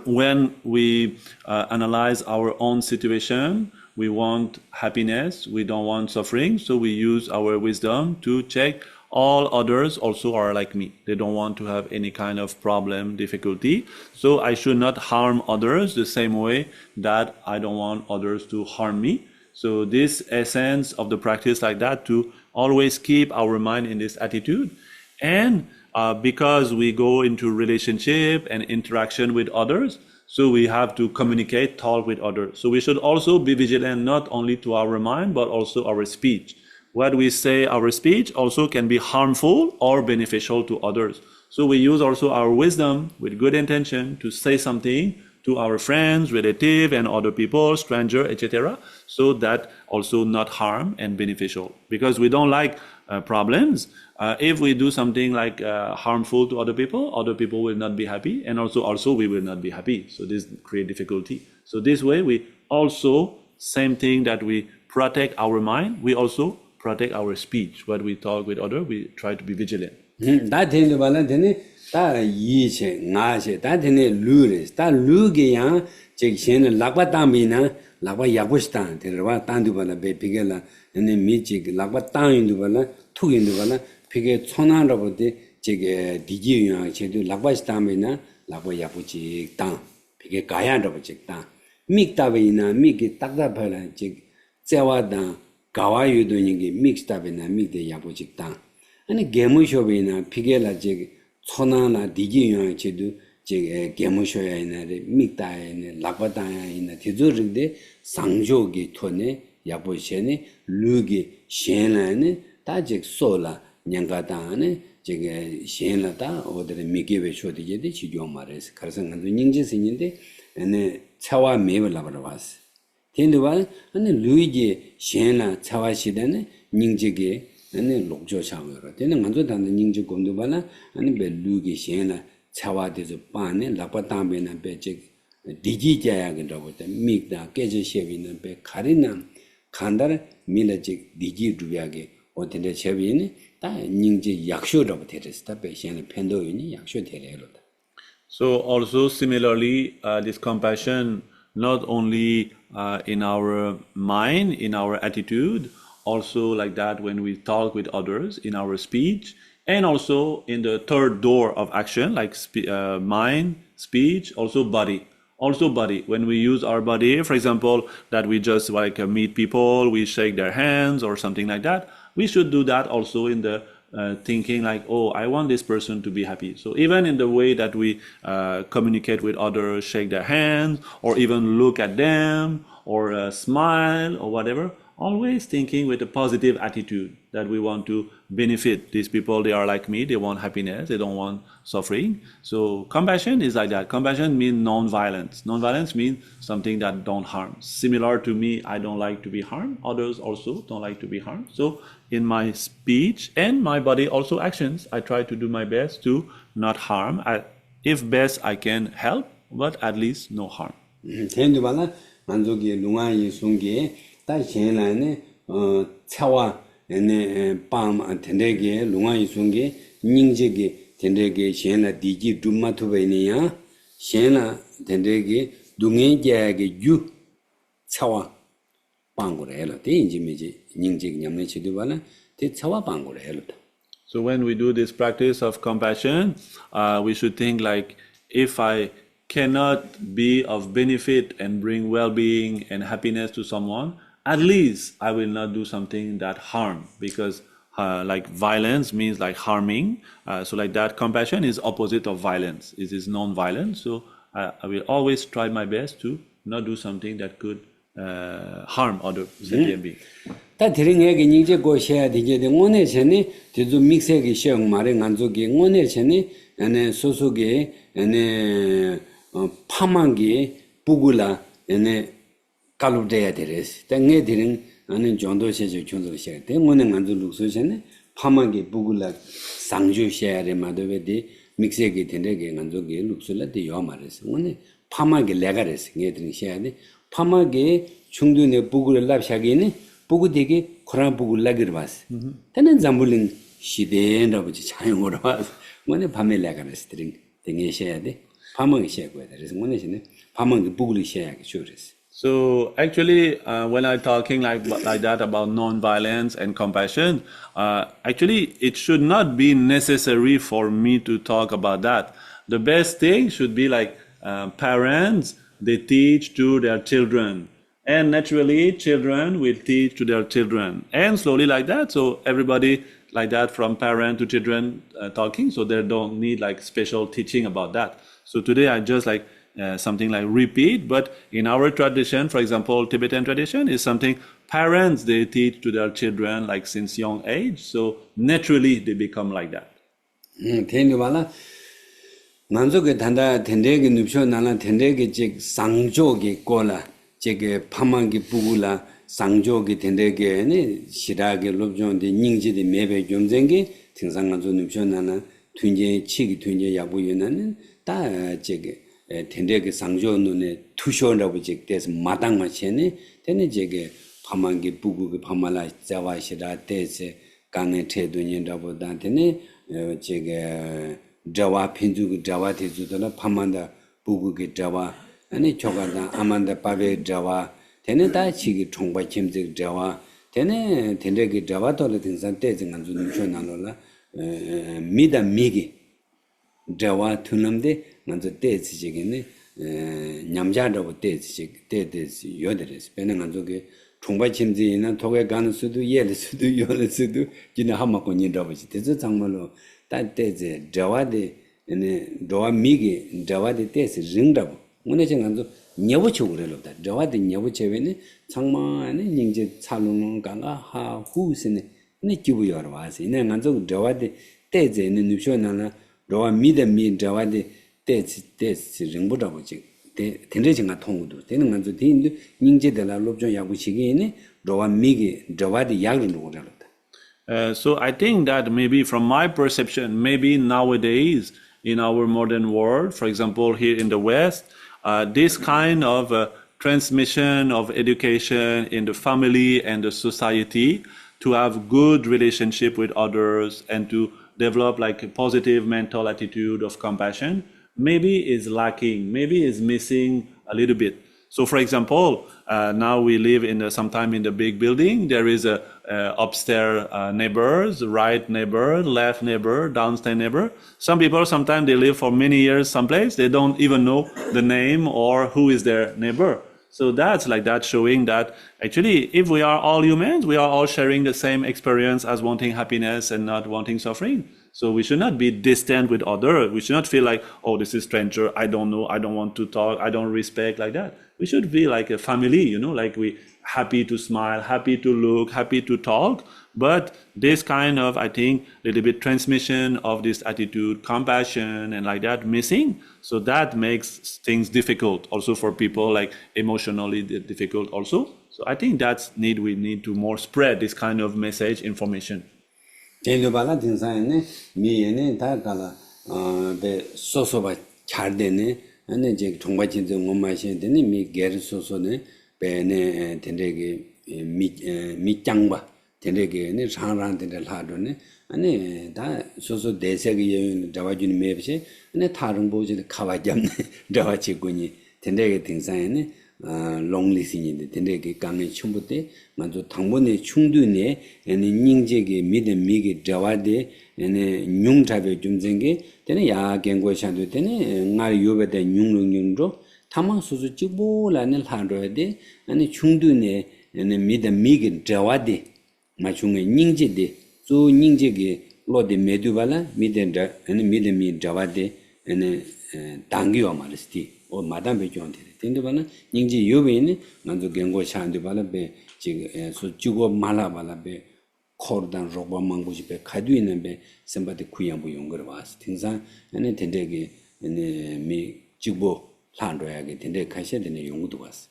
when we analyze our own situation, we want happiness, we don't want suffering, so we use our wisdom to check all others also are like me. They don't want to have any kind of problem, difficulty. So I should not harm others the same way that I don't want others to harm me. So this essence of the practice like that, to always keep our mind in this attitude. And because we go into relationship and interaction with others, so we have to communicate, talk with others. So we should also be vigilant not only to our mind, but also our speech. What we say, our speech also can be harmful or beneficial to others. So we use also our wisdom with good intention to say something to our friends, relatives, and other people, stranger, etc. So that also not harm and beneficial. Because we don't like problems. If we do something like harmful to other people will not be happy, and also we will not be happy. So this create difficulty. So this way we also, same thing that we protect our mind, we also protect our speech. When we talk with others, we try to be vigilant. 다 되는 바는 되네. 다 이체 나체 다 되네 루레스. 다 루게야 제 현의 락바담이나 락바 야고스탄 데르바 단두바나 베피겔라 네 미지 락바 땅인두바나 투인두바나 피게 촌나라보데 제게 디지유야 제도 락바스tam이나 락바 야부지 땅 피게 가야라보지 땅 믹다베이나 믹이 딱다발라 제 제와다 Gawa yu doing a mixed up in a meet the Yapojik and a Gemushovina, Pigela jig, Sonana, Digi Chidu, Jig Gemushoya in a Mikta in a Lapata in a Tizuri de Sangjogi Tone, Yaposhene, Lugi, Shenane, Tajik Sola, Nyangatane, Jig Shenata, or the Mikiwe Shoti, Chijomares, Carson and the Ninjas in the and a Chawa Meva Labravas. 텐두발 안에 루이지 셴라 차와시다네 닝지게 안에 록조샤므로 되는 간도 단데 닝지 곰도발라 안에 베 루기 셴라 차와데서 빠네 라빠담베나 베직 디지자야긴다보다 믹다 깨제셰비는 베 카리나 칸다르 밀레직 디지 두야게 어딘데 셰비니 다 닝지 약쇼라고 되랬다 베 셴라 펜도이니 약쇼 되래로다. So also similarly, this compassion not only in our mind, in our attitude, also like that when we talk with others, in our speech, and also in the third door of action, like mind, speech, also body. Also body. When we use our body, for example, that we just like meet people, we shake their hands or something like that, we should do that also in the thinking like, oh, I want this person to be happy. So even in the way that we communicate with others, shake their hands, or even look at them, or smile, or whatever, always thinking with a positive attitude that we want to benefit these people. They are like me, they want happiness, they don't want suffering. So compassion is like that. Compassion means non-violence. Non-violence means something that don't harm. Similar to me, I don't like to be harmed. Others also don't like to be harmed. So in my speech and my body also actions, I try to do my best to not harm. If best I can help, but at least no harm. tendu bala manzogi lunga yi sungi ta shenla chawa ene pam tendege lunga yi sungi ningjege tendege shenla diji dumma tubeni ya shenla tendege dungen jage ju chawa pangure elo te inji meji ningjege nyamne chidu bala te chawa pangure elo. So when we do this practice of compassion, we should think like, if I cannot be of benefit and bring well-being and happiness to someone, at least I will not do something that harm, because like violence means like harming. So like that, compassion is opposite of violence. It is non-violence. So I will always try my best to not do something that could harm other sentient beings. 다 드링에게 닝제 고셔야 되게 오늘 전에 대주 믹스하기 시험 말에 간족이 오늘 전에 안에 소속에 안에 파망기 부글라 안에 갈루데야 되레스 땅에 드링 안에 정도세죠 정도 시작 때 오늘 간족 룩소전에 파망기 부글라 상주 시야에 마도베디 믹스하기 된다게 간족이 룩술라데 요 말에서 오늘 파망기 레가레스 게 드링 시야데 파망기 중도네 부글을 납샤기네 보고 되게 코란 보고 라기를 봤어. 때는 잠불린 시대나 보지 자영으로 와서 뭐네 밤에 라가를 스트링 등에 셔야 돼. 밤은 셔야 돼. 그래서 뭐네시네 밤은 보고를 셔야 돼. 그랬어. So actually, when I'm talking like that about non-violence and compassion, actually it should not be necessary for me to talk about that. The best thing should be like parents, they teach to their children. And naturally, children will teach to their children. And slowly like that, so everybody like that, from parent to children talking, so they don't need like special teaching about that. So today I just like something like repeat, but in our tradition, for example, Tibetan tradition is something parents, they teach to their children like since young age. So naturally they become like that. 대니발라 난조게 단다 텐데게 눕쇼 나나 텐데게 즉 상조게 꼬라 제게 파망기 부구라 상조기 된데게네 시라게 롭존데 닝지데 매배 좀쟁게 등상간조 눕쇼나나 튠제 치기 튠제 야부유나는 다 제게 된데게 상조 눈에 투쇼라고 제게서 마당마체네 되네 제게 파망기 부구기 파말라 자와시라 데세 강에 태도년다고 단테네 제게 자와 핀주기 자와 대주도나 파만다 부구기 자와 아니 저가다 아만다 바베 자와 되네 다 치기 총바 침직 자와 되네 된데기 자와도를 등산 때증한 주는 쇼나로라 미다 미기 자와 투남데 먼저 때지지겠네 냠자라고 때지 때지 요데레스 배는 안쪽에 총바 침지나 독에 가는 수도 예를 수도 요를 수도 지나 한마고 닌다버지 대저 정말로 다 때지 자와데 네 도와 미기 자와데 때지 링다고 오늘 정한도 녀부쳐 그래로다. 저와도 녀부쳐베네 정말에 닝제 차루는 강가 하 후스네 네 기부여러 와서 네 간저 저와도 때제는 누쇼나나 저와 미데미 저와도 때지 링보다고지 된대정가 통구도 되는 간저 대인도 닝제들라 롭좀 야부치기네 저와 미기 저와도 양을 그래로다. So I think that maybe from my perception, maybe nowadays in our modern world, for example, here in the West, this kind of transmission of education in the family and the society, to have good relationship with others and to develop like a positive mental attitude of compassion, maybe is lacking, maybe is missing a little bit. So for example, now we live in sometime in the big building, there is a upstairs neighbors, right neighbor, left neighbor, downstairs neighbor. Some people, sometimes they live for many years someplace, they don't even know the name or who is their neighbor. So that's like that, showing that actually if we are all humans, we are all sharing the same experience as wanting happiness and not wanting suffering. So we should not be distant with others. We should not feel like, oh, this is stranger, I don't know, I don't want to talk, I don't respect, like that. we should be like a family, like we happy to smile, happy to look, happy to talk. But this kind of, I think, little bit transmission of this attitude, compassion, and like that missing. So that makes things difficult also for people, like emotionally difficult also. So I think we need to more spread this kind of message, information. 제도 발라 등산에 미에네 다가라 배 소소바 잘 되네 아니 이제 정바진도 못 마셔야 되네 미 게르 소소네 배네 된대게 미짱바 된대게네 상란한테 하도네 아니 다 소소 대세기 여인 잡아주는 맵시 아니 다른 보지 가와잡네 잡아치고니 된대게 등산에 롱리신인데 된대게 강에 춤부때 먼저 당번에 충두네 아니 닝제게 믿음 미게 잡아데 아니 뇽잡에 좀 생게 되네 야 갱고샤도 되네 나 요베데 뇽뇽뇽로 타마 소소 찍보라는 하로데 아니 충두네 아니 믿음 미게 잡아데 마중에 닝제데 조 닝제게 로데 메두발라 믿음다 아니 믿음이 잡아데 아니 당기와 말스티 오 마담베 존데 텐데바나 닝지 요베니 먼저 갱고 샤안데발라베 지금 소주고 말라발라베 코르단 로바 망고지베 가두이는베 셈바데 쿠양부 용거를 와서 등산 아니 텐데게 아니 미 지고 산도야게 텐데 가셔야 되는 용도도 왔어.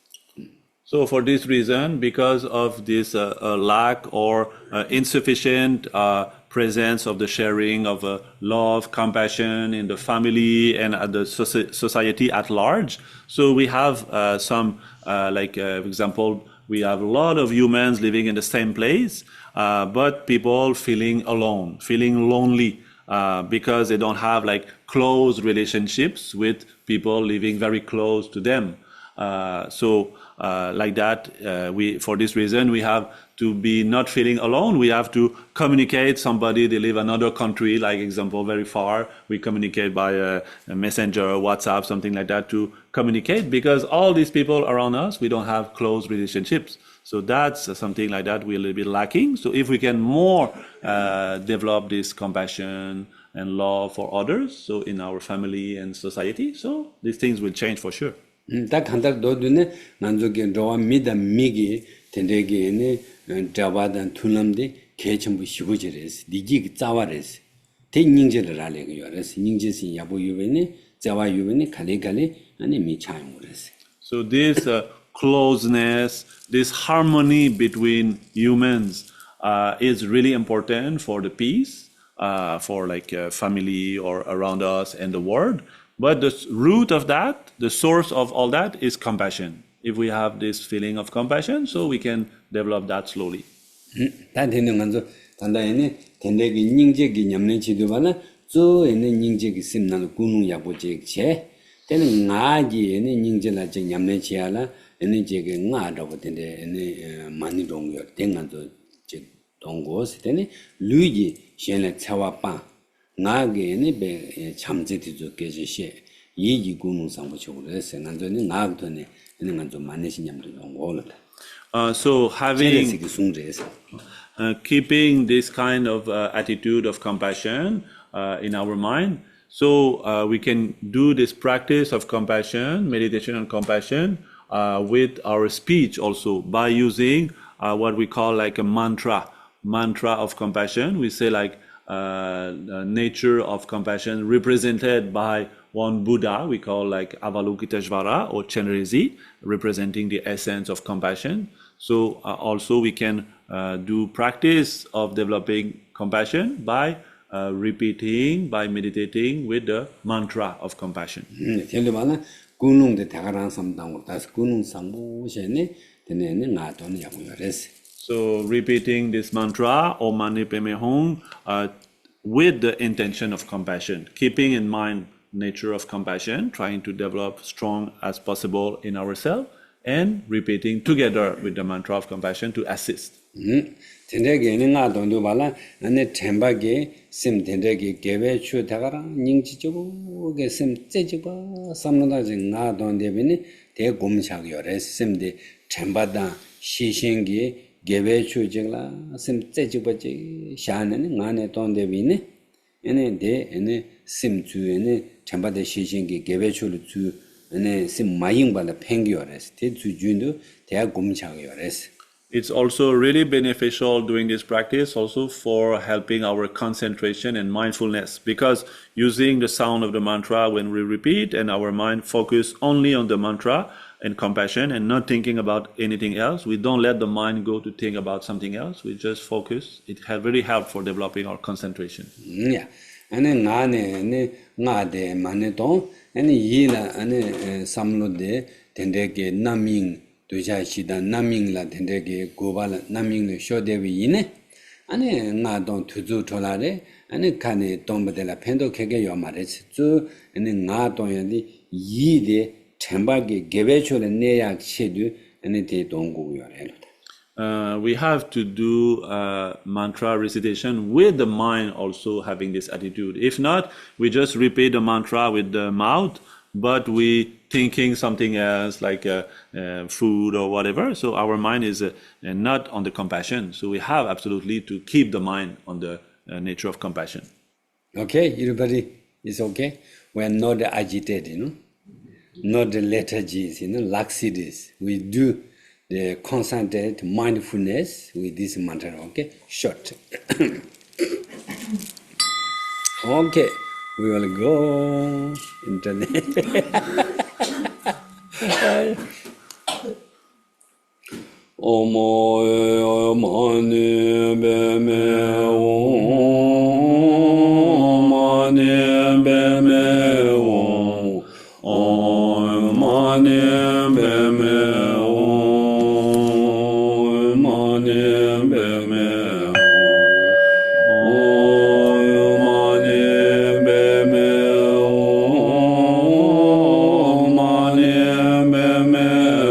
So for this reason, because of this lack or insufficient presence of the sharing of love, compassion in the family and at the society at large, so we have some, for example, we have a lot of humans living in the same place, but people feeling alone, feeling lonely, because they don't have like close relationships with people living very close to them. Like that, for this reason, we have to be not feeling alone. We have to communicate. Somebody, they live another country, like example, very far. We communicate by a messenger, WhatsApp, something like that to communicate, because all these people around us, we don't have close relationships. So that's something like that we're a little bit lacking. So if we can more develop this compassion and love for others, so in our family and society, so these things will change for sure. 딱 한달 도드네 난조게 로와 미다 미기 텐데게네 자바단 툴람데 개첨부 시고지레스 니지 짜와레스 대닝제를 알레고 요레스 닝제시 야보 유베네 자와 유베네 칼레칼레 아니 미차이모레스. So this closeness, this harmony between humans is really important for the peace, for like family or around us and the world. But the root of that, the source of all that is compassion. If we have this feeling of compassion, so we can develop that slowly. 다 되는 건저 단다에네 텐데기 닝제기 냠nen치도 발라 저 에네 닝제기 심나는 군웅 야보제 제 때는 나지에네 닝제라 제 냠nen치야라 에네 제게 나라고 텐데 에네 많이 동요 땡간도 제 동고스 때네 루이지 셴레 차와빠 나게네 배 참제티도 계시시 이기 군웅상 보초를 했어. 난전에 나도네 있는 좀 많이 신념도 온거다. So keeping this kind of attitude of compassion in our mind, so we can do this practice of compassion, meditation on compassion, with our speech also by using what we call like a mantra of compassion. We say like nature of compassion represented by one Buddha, we call like Avalokiteshvara or Chenrezig, representing the essence of compassion. So also we can do practice of developing compassion by repeating, by meditating with the mantra of compassion. So repeating this mantra, Om Mani Padme Hum, with the intention of compassion, keeping in mind nature of compassion, trying to develop strong as possible in ourselves, and repeating together with the mantra of compassion to assist. 텐데게는 나도도 발라 안에 템바게 심 텐데게 개베 추다가라 닝지쪽게 심 째지바 삼는다지 나도데비니 대곰샤기요레 심데 템바다 시신기 개베 추직라 심 째지바지 샤는 나네 돈데비니 에네 데 에네 심 주에네 템바데 시신기 개베 추를 주 ane si maying bala pengyores te zujundu te gumchagyores. It's also really beneficial doing this practice also for helping our concentration and mindfulness, because using the sound of the mantra when we repeat and our mind focus only on the mantra and compassion and not thinking about anything else, we don't let the mind go to think about something else, we just focus. It has really helped for developing our concentration. Yeah. ane nga de mane don ane yila ane samlo de tendeke naming doja shida naming la tendeke gobala naming le shodewi yine ane nga don tuzu tolare ane kane tombe de la pendo kege yo mare zu ane nga don yandi yi de chembage gebecho le neyak shedu ane te dongu yo relo. We have to do mantra recitation with the mind also having this attitude. If not, we just repeat the mantra with the mouth, but we thinking something else like food or whatever. So our mind is not on the compassion. So we have absolutely to keep the mind on the nature of compassion. Okay, everybody is okay? We are not agitated, not the lethargies, laxities. We do the concentrated mindfulness with this mantra, okay? Short. Okay, we will go into the Omo mani be me o mani be me o mani be me o mani be me o mani be me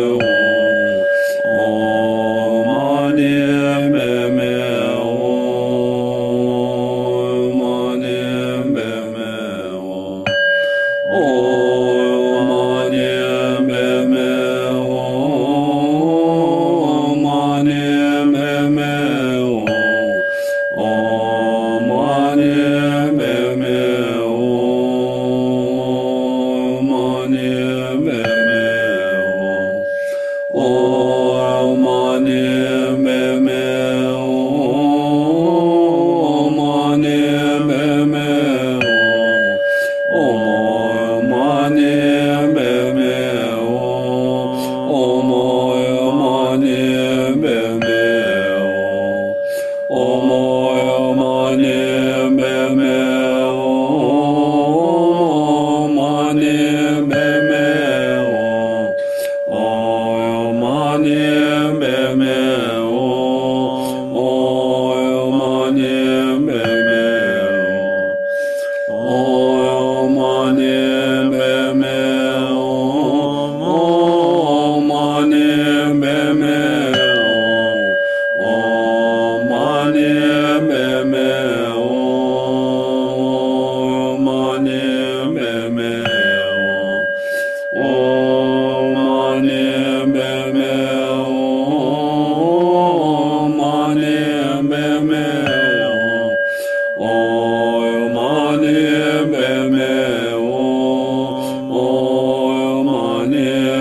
o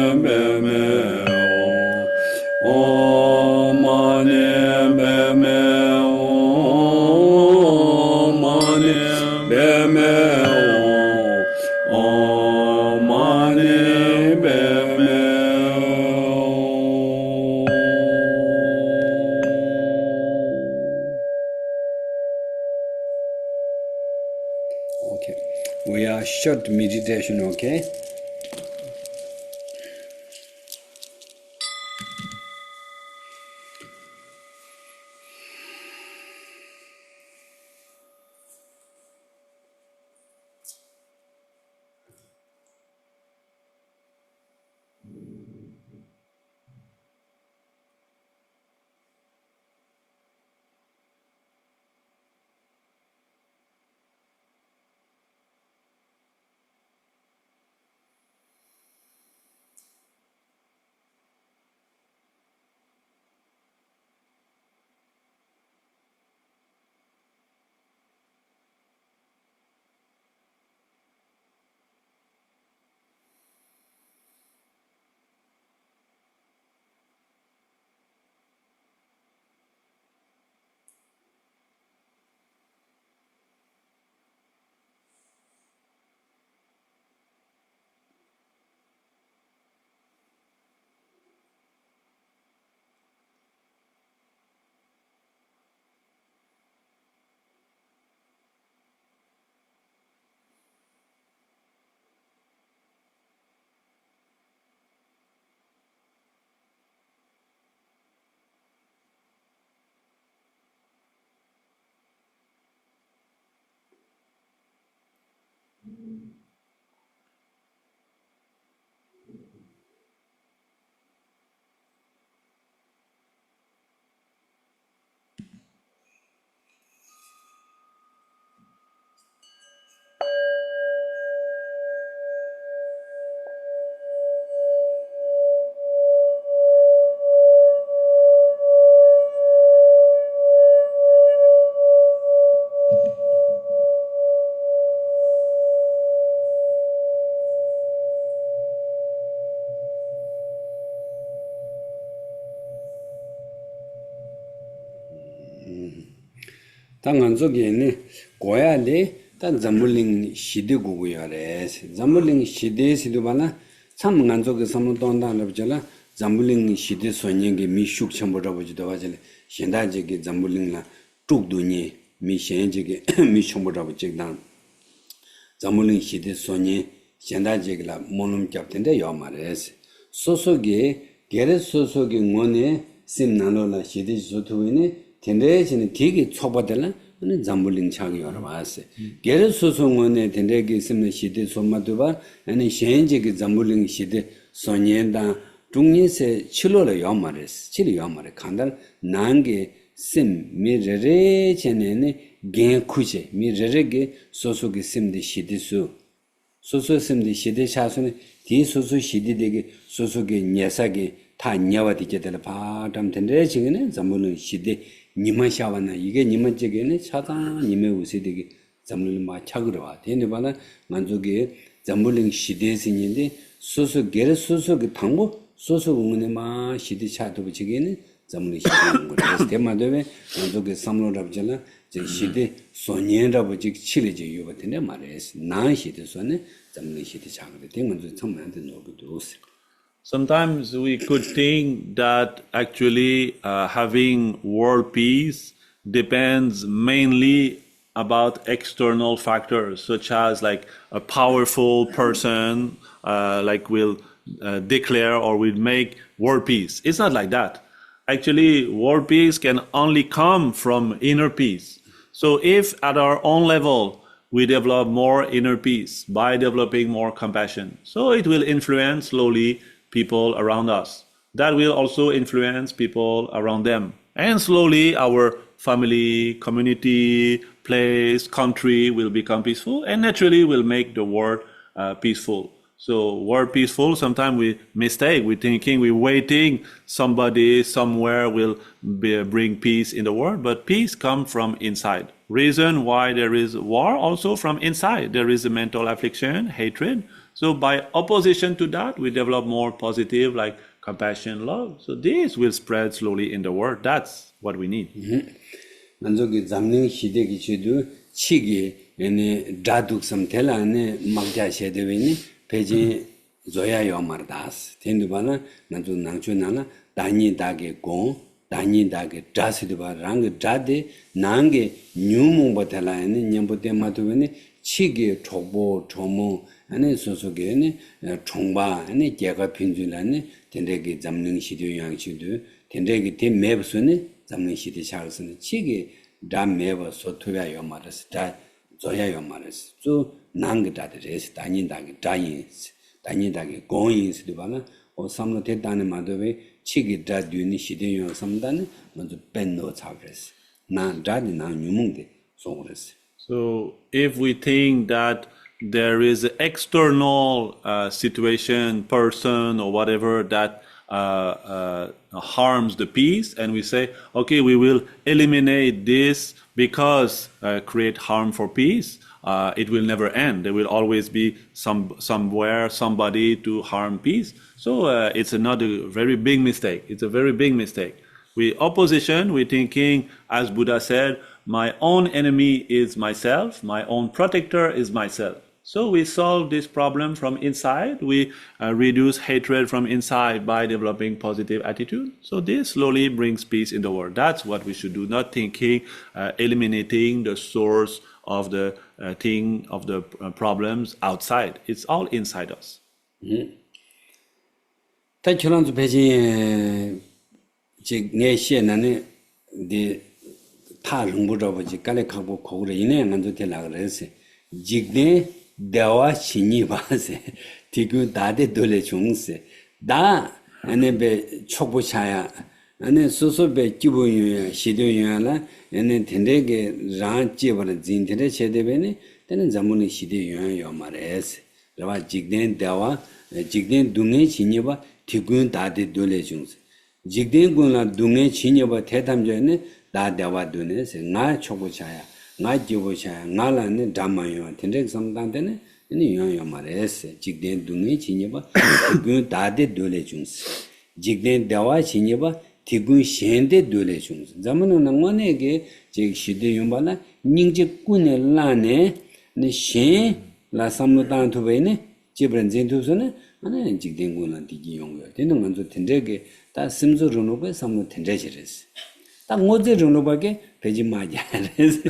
mani be me Okay, we are short meditation, okay? 당한족에는 고야래 단 잠불링 시대고고야래 잠불링 시대 시도바나 참간족의 삼동단을 붙잖아 잠불링 시대 소년게 미숙 첨부라고지도 하잖아 현다지게 잠불링라 쪽도니 미현지게 미숙부라고 찍단 잠불링 시대 소년 현다지게라 모놈 잡던데 요말레스 소소게 게레 소소게 원에 심나로라 시대 소토위네 텐데지는 되게 초보들라 는 잠불링 차기 여러 봤어. 게르 소송원에 텐데게 있으면 시대 소마도바 아니 현지게 잠불링 시대 소년다 중년세 칠로를 요마레스 칠이 요마레 간단 난게 심 미레레 제네네 겐쿠제 미레레게 소소게 심데 시대수 소소 심데 시대 차선에 뒤 소소 시대되게 소소게 녀사게 다 녀와디게들 바담 텐데 지금은 잠불링 시대 니만 샤와나 이게 니만 쪽에는 차다 님의 우세되게 잠불링 마 차그러 와 되네바나 만족에 잠불링 시대신인데 소소 게르 소소게 당고 소소 응원에 마 시대 차도 지게는 잠불링 시대인 거라서 대마도에 만족에 삼로랍잖아 제 시대 소년라고 지 칠이지 요거든요 말해서 난 시대 소네 잠불링 시대 차그러 된 건도 참만한테 놓고도 Sometimes we could think that actually having world peace depends mainly about external factors, such as like a powerful person, like will declare or will make world peace. It's not like that. Actually, world peace can only come from inner peace. So if at our own level, we develop more inner peace by developing more compassion, so it will influence slowly people around us. That will also influence people around them. And slowly our family, community, place, country will become peaceful and naturally will make the world peaceful. So word peaceful, sometimes we mistake, we thinking, we waiting somebody somewhere will bring peace in the world, but peace comes from inside. Reason why there is war also from inside. There is a mental affliction, hatred. So by opposition to that, we develop more positive like compassion, love. So this will spread slowly in the world. That's what we need. 만족이 잠능 시대 기초도 치기 에네 다둑 삼텔라네 막자 세대베니 베지 조야요 말다스 텐두바나 만족 낭주나나 다니다게 고 다니다게 다스드바 랑 다데 난게 뉴몽바텔라네 냠보테 마토베니 치기 초보 초모 아니 소소게네 총바 아니 제가 핀줄라네 텐데게 잠능 시대 양치도 텐데게 대 매브스네 잠능 시대 차르스네 치기 다 매버 소토야요 말스 다 조야요 말스 저 난게다데스 다니다게 다니다게 고인스도 바나 오 삼로 대단에 마도베 치기 다 듀니 시대 양 삼단에 먼저 벤노 차브레스 나 다디 나 뉴몽데 소그레스. So if we think that there is an external situation, person or whatever that harms the peace, and we say, okay, we will eliminate this because create harm for peace, it will never end. There will always be somewhere somebody to harm peace. So it's another very big mistake. It's a very big mistake. We opposition, we thinking, as Buddha said, my own enemy is myself, my own protector is myself. So we solve this problem from inside. We reduce hatred from inside by developing positive attitude. So this slowly brings peace in the world. That's what we should do, not thinking, eliminating the source of the thing, of the problems outside. It's all inside us. 타이초란주 배지 내시에는 디 타릉부러버지 깔레카고 고그래 이내 만도 될라 그래서 직내 대화 신이 봐세 디그 다데 돌레 중세 다 안에 배 촉부차야 안에 소소배 기본유야 시도유야라 안에 텐데게 랑 찌버는 진테레 제대베네 때는 자문의 시대유야 말해서 라와 직내 대화 직내 둥에 신이 봐 디그 다데 돌레 중세 직내 군라 둥에 신이 봐 대담전에 다 대화 두네서 나 촉부차야 나 지부차 나라는 담아요. 텐데 삼단데네 이 요요 말해서 직된 둥이 지녀바 그 다데 돌레 중스 직된 대화 지녀바 tigun shende dole chungs. Zamanu nangwane je shide yumbala ningje kune lane ne shen la samlo tan to ne jibran zen to ne ane jigdengu la digi yongyo. Tendo nganzo tendege ta simzo ronobe samlo tendejeres. Ta ngoze ronobe peji majares.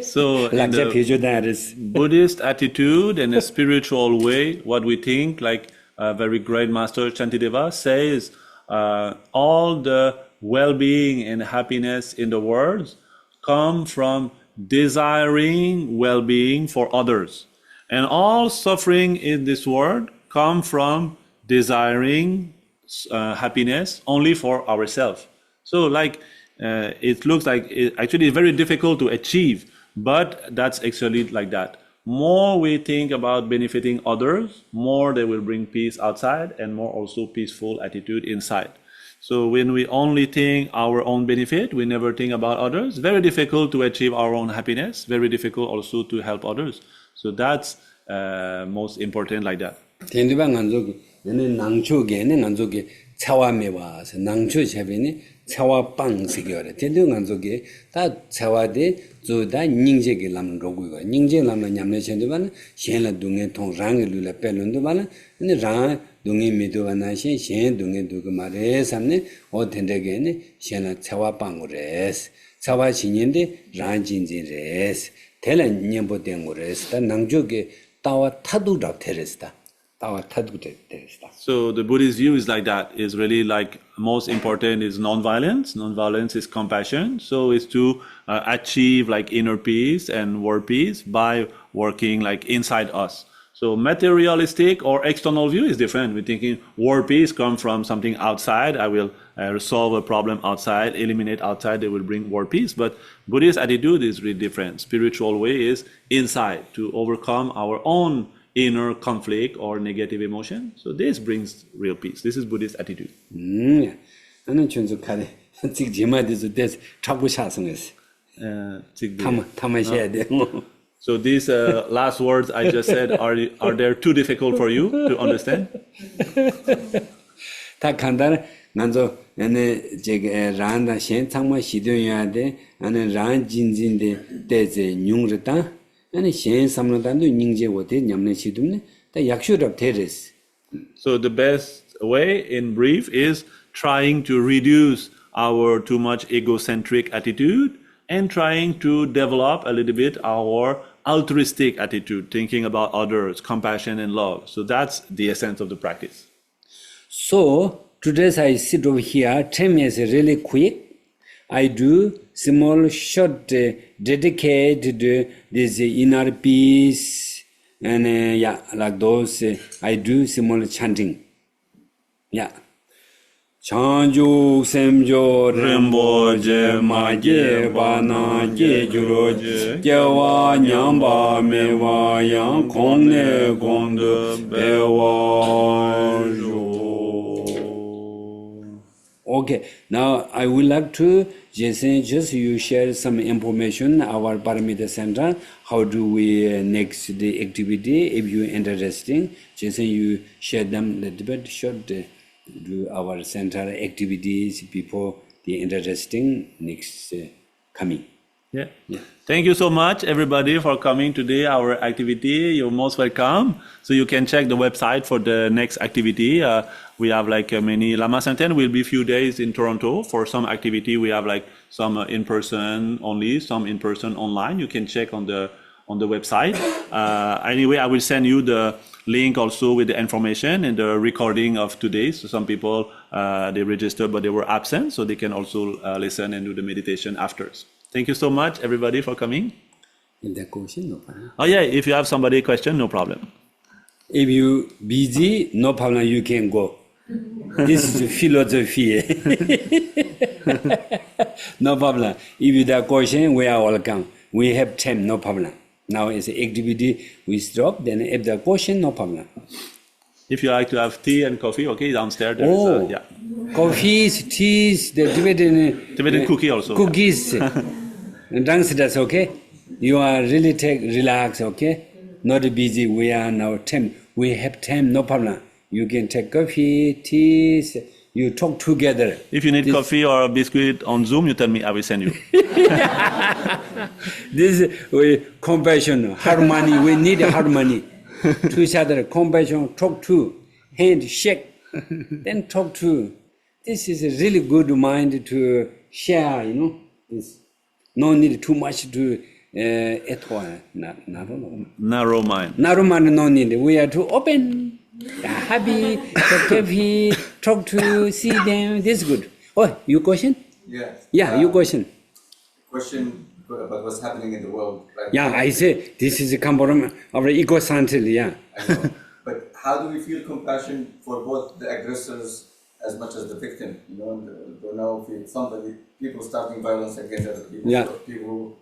So in the Buddhist attitude and a spiritual way, what we think, like a very great master Chantideva says, all the well-being and happiness in the world come from desiring well-being for others. And all suffering in this world come from desiring happiness only for ourselves. So like it looks like actually it's very difficult to achieve, but that's actually like that. More we think about benefiting others, more they will bring peace outside and more also peaceful attitude inside. So when we only think our own benefit, we never think about others, very difficult to achieve our own happiness, very difficult also to help others. So that's most important like that. 차와 빵식이어래. 대등한족에 다 차와데 조다 닝제게 남는 로고가 닝제 남는 냠내 챈도만 셴라 동에 통랑에 룰라 뺄론도 말 근데 랑 동에 미도가나 셴 동에 두고 말에 삼네 어텐데게네 셴라 차와 빵고레스 차와 신인데 랑진진레스 텔라 냠보된 거레스 다 낭족에 따와 타두다 테레스다 So the Buddhist view is like that, is really like most important is non-violence. Non-violence is compassion. So it's to achieve like inner peace and world peace by working like inside us. So materialistic or external view is different. We're thinking world peace comes from something outside. I will resolve a problem outside, eliminate outside, they will bring world peace. But Buddhist attitude is really different. Spiritual way is inside to overcome our own inner conflict or negative emotion. So this brings real peace. This is Buddhist attitude. 나는 준숙하네. 지금 제마디서 des 타고 샤성했어. 타마셔야 돼. So these last words I just said, are they too difficult for you to understand? 다 간단해. 난저 얘네 제가 란다 현창마 시도해야 돼. 나는 란 진진데 대제 뇽르다. So the best way in brief is trying to reduce our too much egocentric attitude and trying to develop a little bit our altruistic attitude, thinking about others, compassion and love. So that's the essence of the practice. So today I sit over here, 10 minutes really quick. I do small short dedicated this inner peace and like those I do small chanting. Chanju semjo rembo je ma je ba na je juro je wa nyamba me wa yang kong ne gong de be wa jo. Okay, now I would like to just you share some information our Paramita Center. How do we next the activity? If you interesting, just you share them a little bit short. Do our center activities before the interesting next coming. Yeah. Thank you so much, everybody, for coming today. Our activity, you're most welcome. So you can check the website for the next activity. We have like many. Lama Samten will be few days in Toronto for some activity. We have like some in person only, some in person online. You can check on the website. Anyway, I will send you the link also with the information and the recording of today. So some people they registered but they were absent, so they can also listen and do the meditation afterwards. Thank you so much, everybody, for coming. In the question, no problem. Oh yeah, if you have somebody question, no problem. If you busy, no problem, you can go. This is philosophy. No problem. If you have question, we are welcome. We have time, no problem. Now it's activity, we stop, then if the question, no problem. If you like to have tea and coffee, okay, downstairs there is coffees, teas, the Tibetan cookie also. Cookies. And that's okay. You are really relax, okay? Not busy. We are now time. We have time, no problem. You can take coffee, teas, you talk together. If you need coffee or a biscuit on Zoom, you tell me, I will send you. This compassion, harmony. We need harmony to each other. Compassion, talk to, hand shake, then talk to. This is a really good mind to share. This. No need too much to at all. Narrow mind. Narrow mind, no need. We are too open, happy, happy, talk to, see them. This is good. Oh, you question? Yeah. Yeah, you question. Question about what's happening in the world right Yeah, now. I say this is a come from our ego center. Yeah. I know. But how do we feel compassion for both the aggressors as much as the victim? Now if people starting violence against other people, Yeah. so people who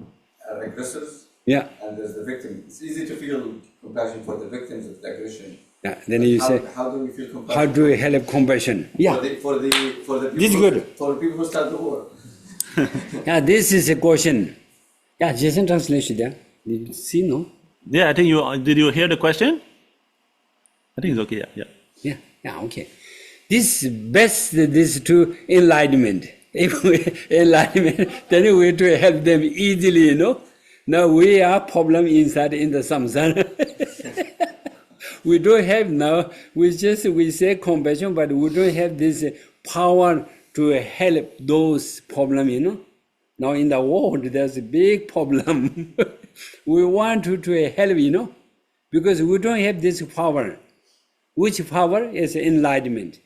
are aggressors, Yeah. and there's the victim. It's easy to feel compassion for the victims of the aggression. Yeah. Then you say, How do we feel compassion? how do we help compassion? Yeah. For the people This is good. for the people who start the war. Yeah. This is a question. Yeah. Jason translation. Yeah. Did you see? No. Yeah, I think did you hear the question? I think it's okay, yeah. Yeah. Yeah. Okay. This to enlightenment. If we enlightenment, then we to help them easily. Now we are problem inside in the samsara. We don't have now. We say compassion, but we don't have this power to help those problem. Now in the world, there's a big problem. We want to help. Because we don't have this power. Which power is enlightenment?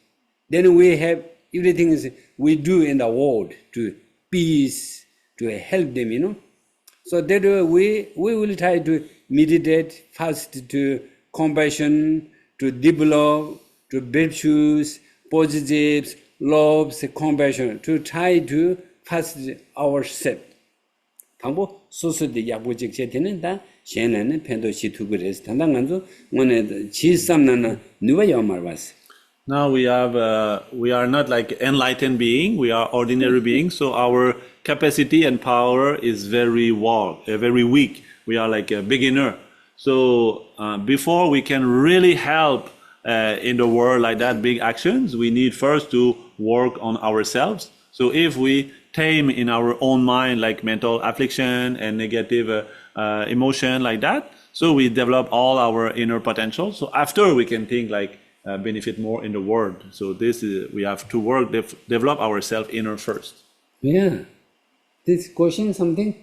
Then we have everything we do in the world to peace, to help them. So that we will try to meditate fast to compassion, to develop, to virtues, positives, loves, compassion, to try to fast ourselves. 방법 소소디 야부직 제되는 다 셴는 펜도 시투그레스 단단간도 오늘 지삼나나 누가요 말봤어. Now we are not like enlightened being, we are ordinary beings, so our capacity and power is very weak. We are like a beginner. So before we can really help in the world like that, big actions, we need first to work on ourselves. So if we tame in our own mind like mental affliction and negative emotion like that, so we develop all our inner potential. So after we can think like benefit more in the world. So we have to work, develop ourselves inner first. Yeah. This question something?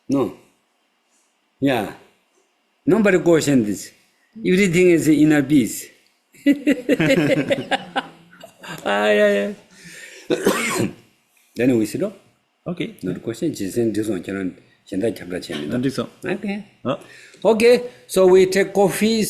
No. Yeah. Nobody question this. Everything is inner peace. Yeah. Then we sit up. Okay. No question. Just in this one, I don't think so. Okay. Oh. Okay. So we take coffee.